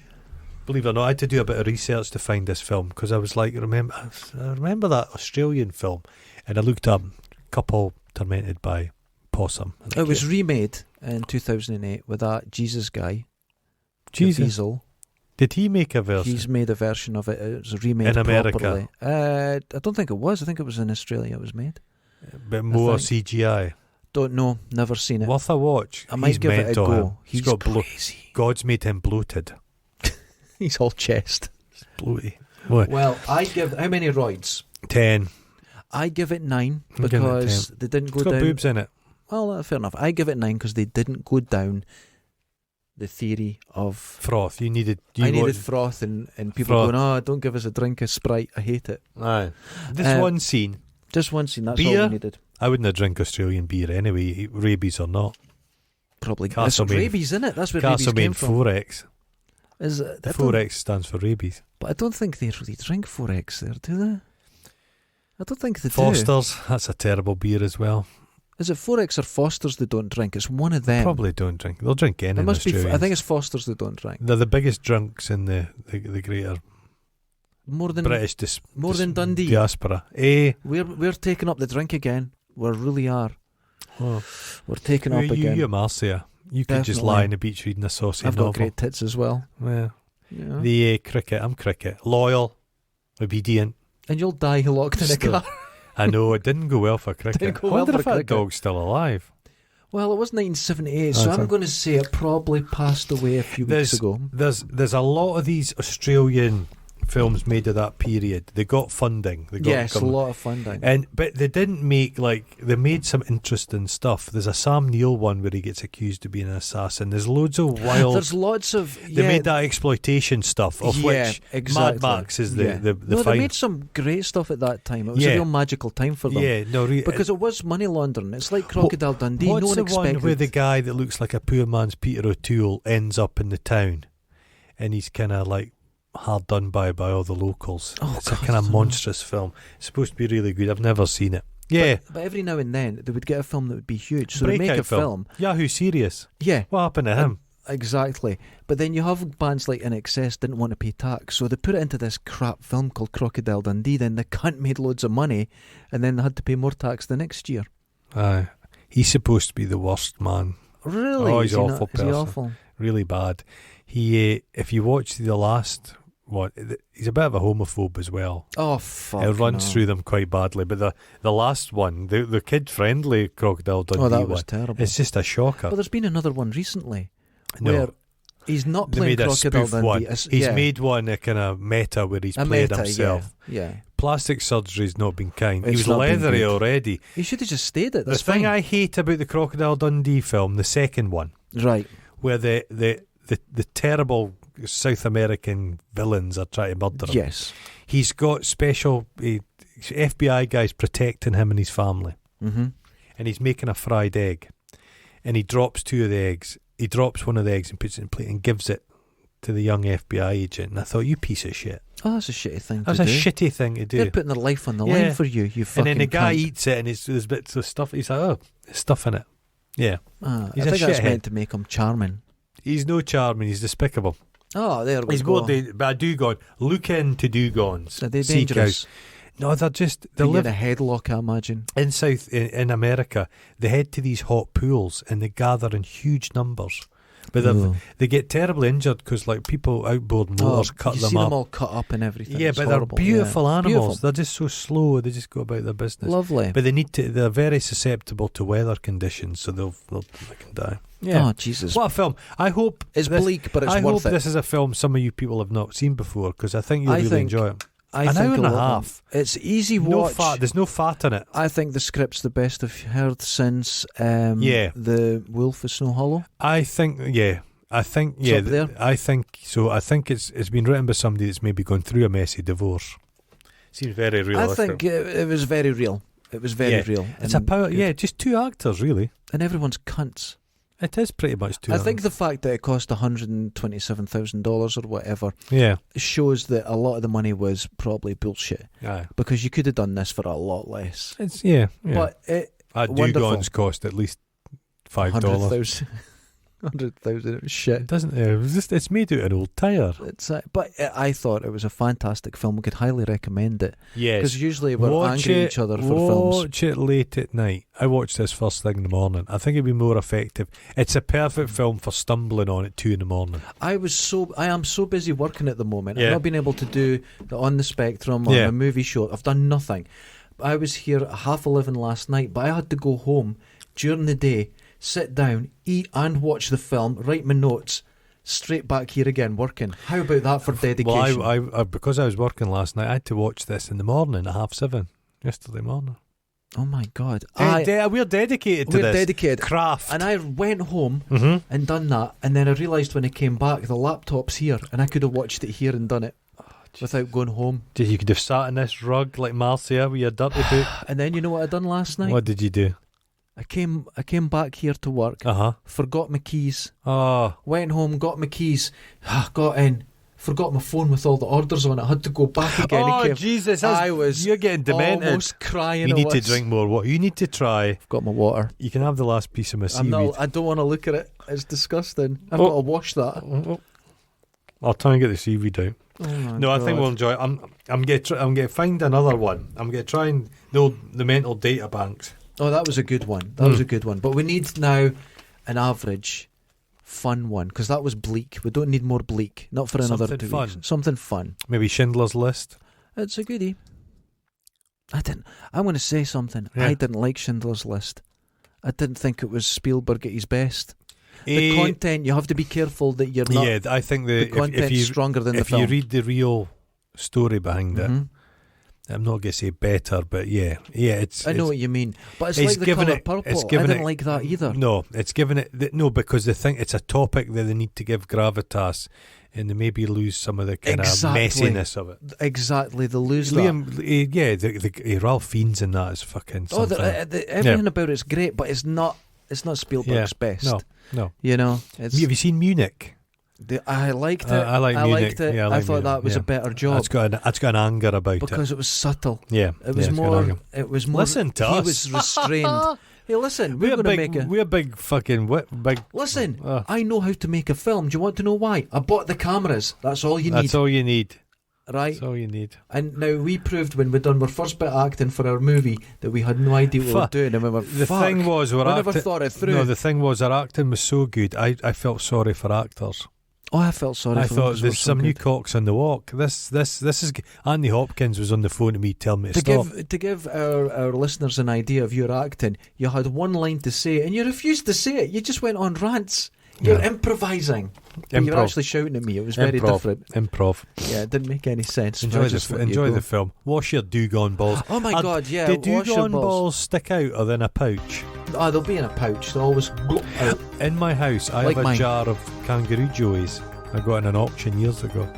believe it or not, I had to do a bit of research to find this film because I was like, I remember that Australian film, and I looked up Couple Tormented by Possum. It was remade in 2008 with that Jesus guy, Jesus. Caviezel. Did he make a version? He's made a version of it. It was remade In America? properly. I don't think it was. I think it was in Australia it was made. But more think. CGI. Don't know. Never seen it. Worth a watch. I might He's give it a mental, go. him. He's got crazy. God's made him bloated. He's all chest. Bloaty. What? Well, I give... How many roids? 10. I give it 9 I'm giving it because they didn't go It's got down... boobs in it. Well, fair enough. I give it 9 because they didn't go down the theory of... Froth. I needed froth and people Froth. going, oh, don't give us a drink of Sprite. I hate it. Aye. This one scene. Just one scene. That's Beer? all we needed. I wouldn't drink Australian beer anyway, rabies or not. Probably. Castlemaine. There's rabies in it. That's where rabies Castlemaine came from. 4X. Is The I don't- 4X stands for rabies. But I don't think they really drink 4X there, do they? I don't think they do. Foster's, that's a terrible beer as well. Is it 4X or Foster's they don't drink? It's one of them. Probably don't drink. They'll drink any It must be. Australians. I think it's Foster's they don't drink. They're the biggest drunks in the greater More than British Dundee. diaspora. We're taking up the drink again. We really are. Oh. We're taking up again. You're Marcia. You could just Definitely. lie on the beach reading a saucy I've novel. got great tits as well. Yeah. Yeah. The cricket. I'm cricket. Loyal. Obedient. And you'll die locked in a Still. car. I know it didn't go well for cricket. Didn't go I wonder well if for that cricket. dog's still alive. Well, it was 1978, so That's I'm it. going to say it probably passed away a few weeks ago. There's a lot of these Australian films made of that period. They got funding. They got Yes, a government. lot of funding. But they didn't make they made some interesting stuff. There's a Sam Neill one where he gets accused of being an assassin. There's loads of wild. There's lots of... They made that exploitation stuff, of which exactly. Mad Max is the No, they final. made some great stuff at that time. It was a Yeah. real magical time for them. Yeah, no, Because it was money laundering. It's like Crocodile Dundee. What's No one the expected... one where the guy that looks like a poor man's Peter O'Toole ends up in the town, and he's kind of like hard done by all the locals. Oh, It's God, a kind I of don't know. monstrous film. It's supposed to be really good. I've never seen it. Yeah, But every now and then they would get a film that would be huge. So they make Breakout a film. Yahoo Serious. Yeah, What happened to him? exactly. But then you have bands like In Excess didn't want to pay tax, so they put it into this crap film called Crocodile Dundee. Then the cunt made loads of money, and then they had to pay more tax the next year. Aye, he's supposed to be the worst man. Really? Oh, he's Is he awful not- Is he person. awful? Really bad. He, if you watch the last one, he's a bit of a homophobe as well. Oh, fuck. It runs no. through them quite badly. But the last one, the kid friendly Crocodile Dundee Oh, that one, was terrible. it's just a shocker. But there's been another one recently No. where he's not They playing made a Crocodile spoof Dundee. one. It's- He's yeah, made one a kind of meta where he's a played meta, himself. Yeah. Plastic surgery's not been kind. He It's was not been leathery good. already. He should have just stayed it. The That's thing fine. I hate about the Crocodile Dundee film, the second one, Right. where the terrible South American villains are trying to murder him. Yes. He's got special FBI guys protecting him and his family. Mm-hmm. And he's making a fried egg, and he drops two of the eggs. He drops one of the eggs and puts it in a plate and gives it to the young FBI agent. And I thought, you piece of shit. Oh, that's a shitty thing That's to a do. shitty thing to do. They're putting their life on the Yeah. line for you, you And fucking then the guy cunt. eats it, and there's bits of stuff. He's like, oh, there's stuff in it. Yeah. I He's a think that's shithead. meant to make him charming. He's no charming. He's despicable. Oh, there we He's go. more but a dugong. Look into dugongs. Are they Sea dangerous? cows. No, they're just They they get a live headlock, I imagine. in in America. They head to these hot pools and they gather in huge numbers. But Ugh. they get terribly injured because like people outboard motors cut you them see up. them all cut up and everything. Yeah, It's but horrible. they're beautiful Yeah. animals. Beautiful. They're just so slow. They just go about their business. Lovely. But they're very susceptible to weather conditions, so they can die. Yeah. Oh, Jesus. What a film! I hope It's this, bleak, but it's I worth hope it. this is a film some of you people have not seen before because I think you'll I really think- enjoy it. An hour and a half. It's easy No watch. fat. There's no fat in it. I think the script's the best I've heard since Yeah. The Wolf of Snow Hollow. I think, yeah. I think, It's yeah. up there. I think so. I think it's been written by somebody that's maybe gone through a messy divorce. Seems very realistic. I think it was very real. It was very Yeah. real. It's and a power. good. Yeah, just two actors really. And everyone's cunts. It is pretty much two. I think the fact that it cost $127,000 or whatever Yeah. shows that a lot of the money was probably bullshit, Aye. because you could have done this for a lot less. It's yeah. But it Dugons wonderful. cost at least $5. 100,000. It was It shit. doesn't. It's made out of an old tire. I thought it was a fantastic film. We could highly recommend it, Yes. because usually we're angry at each other for films. Watch it late at night. I watched this first thing in the morning. I think it'd be more effective. It's a perfect film for stumbling on at 2 a.m. I am so busy working at the moment. Yeah. I've not been able to do the On the Spectrum or Yeah. my movie show. I've done nothing. I was here at 11:30 last night, but I had to go home during the day, sit down, eat and watch the film, write my notes, straight back here again working. How about that for dedication? Well, I because I was working last night, I had to watch this in the morning at 7:30 yesterday morning. Oh my God. We're dedicated to We're this dedicated. craft. And I went home Mm-hmm. and done that, and then I realised when I came back the laptop's here, and I could have watched it here and done it without going home. You could have sat in this rug like Marcia with your dirty boot. And then you know what I done last night? What did you do? I came back here to work, forgot my keys, Oh, went home, got my keys, got in, forgot my phone with all the orders on it, had to go back again. oh Jesus! You're getting demented. Almost crying. You I need to was. drink more water. You need to try. I've got my water. You can have the last piece of my seaweed. I don't want to look at it. It's disgusting. I've got to wash that. I'll try and get the seaweed out. Oh my No, I God. think we'll enjoy it. I'm going to find another one. I'm going to try and the mental data banks. Oh, that was a good one. That was a good one. But we need now an average fun one, because that was bleak. We don't need more bleak. Not for another Something 2 fun. weeks. Something fun. Maybe Schindler's List. It's a goodie. I'm going to say something. Yeah. I didn't like Schindler's List. I didn't think it was Spielberg at his best. The content, you have to be careful that you're not. Yeah, I think the content's stronger than the if film. you read the real story behind it, Mhm. I'm not going to say better, but yeah, it's. I know what you mean, but it's it's like the given colour it- purple. it's I given didn't it- like that either. No, it's given it no because they think it's a topic that they need to give gravitas, and they maybe lose some of the kind Exactly. of messiness of it. Exactly, they lose that. The Ralph Fiennes in that is fucking Oh, something. everything about it's great, but it's not Spielberg's best. No. You know, it's. Have you seen Munich? I liked it. I like Munich. liked it. Yeah, I I like thought that Munich, was yeah. a better job It's got an anger about it. because it was subtle. Yeah, It was it's got an more. anger. It was more. Listen to he us. was restrained. Hey, listen, we're We're going to make a. We're big fucking big. Listen, Uh. I know how to make a film. Do you want to know why? I bought the cameras. That's all you need, That's all you need. right? That's all you need. And now we proved when we done our first bit of acting for our movie that we had no idea what we were doing, and we were The fuck, thing was, we never thought it through. No, the thing was, our acting was so good. I felt sorry for actors. Oh, I felt sorry. I for them thought 'cause we were there's so some new good. cocks on the walk. This is. Andy Hopkins was on the phone to me, telling me to To stop. give our listeners an idea of your acting, you had one line to say and you refused to say it. You just went on rants. You're Yeah. improvising. But you're Improv. actually shouting at me. It was very Improv. different. Improv. Yeah, it didn't make any sense. Enjoy I just let you enjoy go. the film. Wash your dugong balls. Oh my God, yeah. Do wash your dugong balls stick out or in a pouch? Oh, they'll be in a pouch. They'll always go out. In my house, I Like have a mine. jar of kangaroo joeys I got in an auction years ago.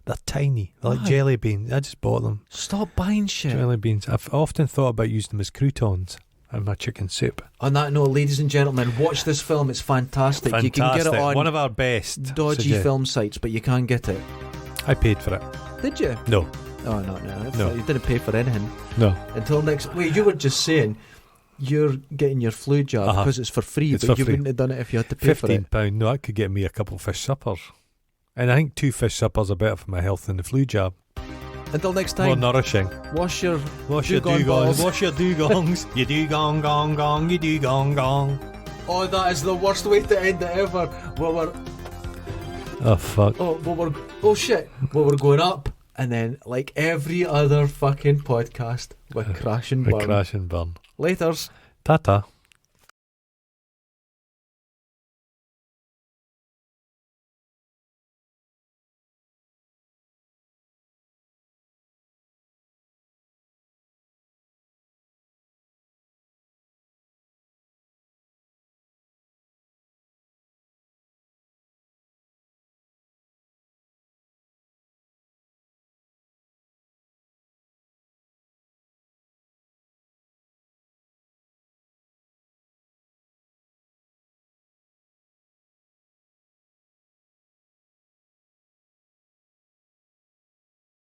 They're tiny. They're like Why? jelly beans. I just bought them. Stop buying shit. Jelly beans. I've often thought about using them as croutons in my chicken soup. On that note, ladies and gentlemen, watch this film. It's fantastic. You can get it on One of our best. dodgy suggest- film sites, but you can get it. I paid for it. Did you? No. Oh, no. I No. thought you didn't pay for anything. No. Until next. Wait, you were just saying you're getting your flu jab Uh-huh. because it's for free, It's but for you free. wouldn't have done it if you had to pay for it. £15. No, that could get me a couple of fish suppers. And I think 2 fish suppers are better for my health than the flu jab. Until next More time, nourishing. wash your Wash your dugong dugongs. balls. Wash your dugongs. You dugong gong gong. You dugong gong. Oh, that is the worst way to end it ever. Oh fuck. Oh shit. We're going up, and then like every other fucking podcast, we're crash and We burn. crash and burn. Laters. Ta-ta.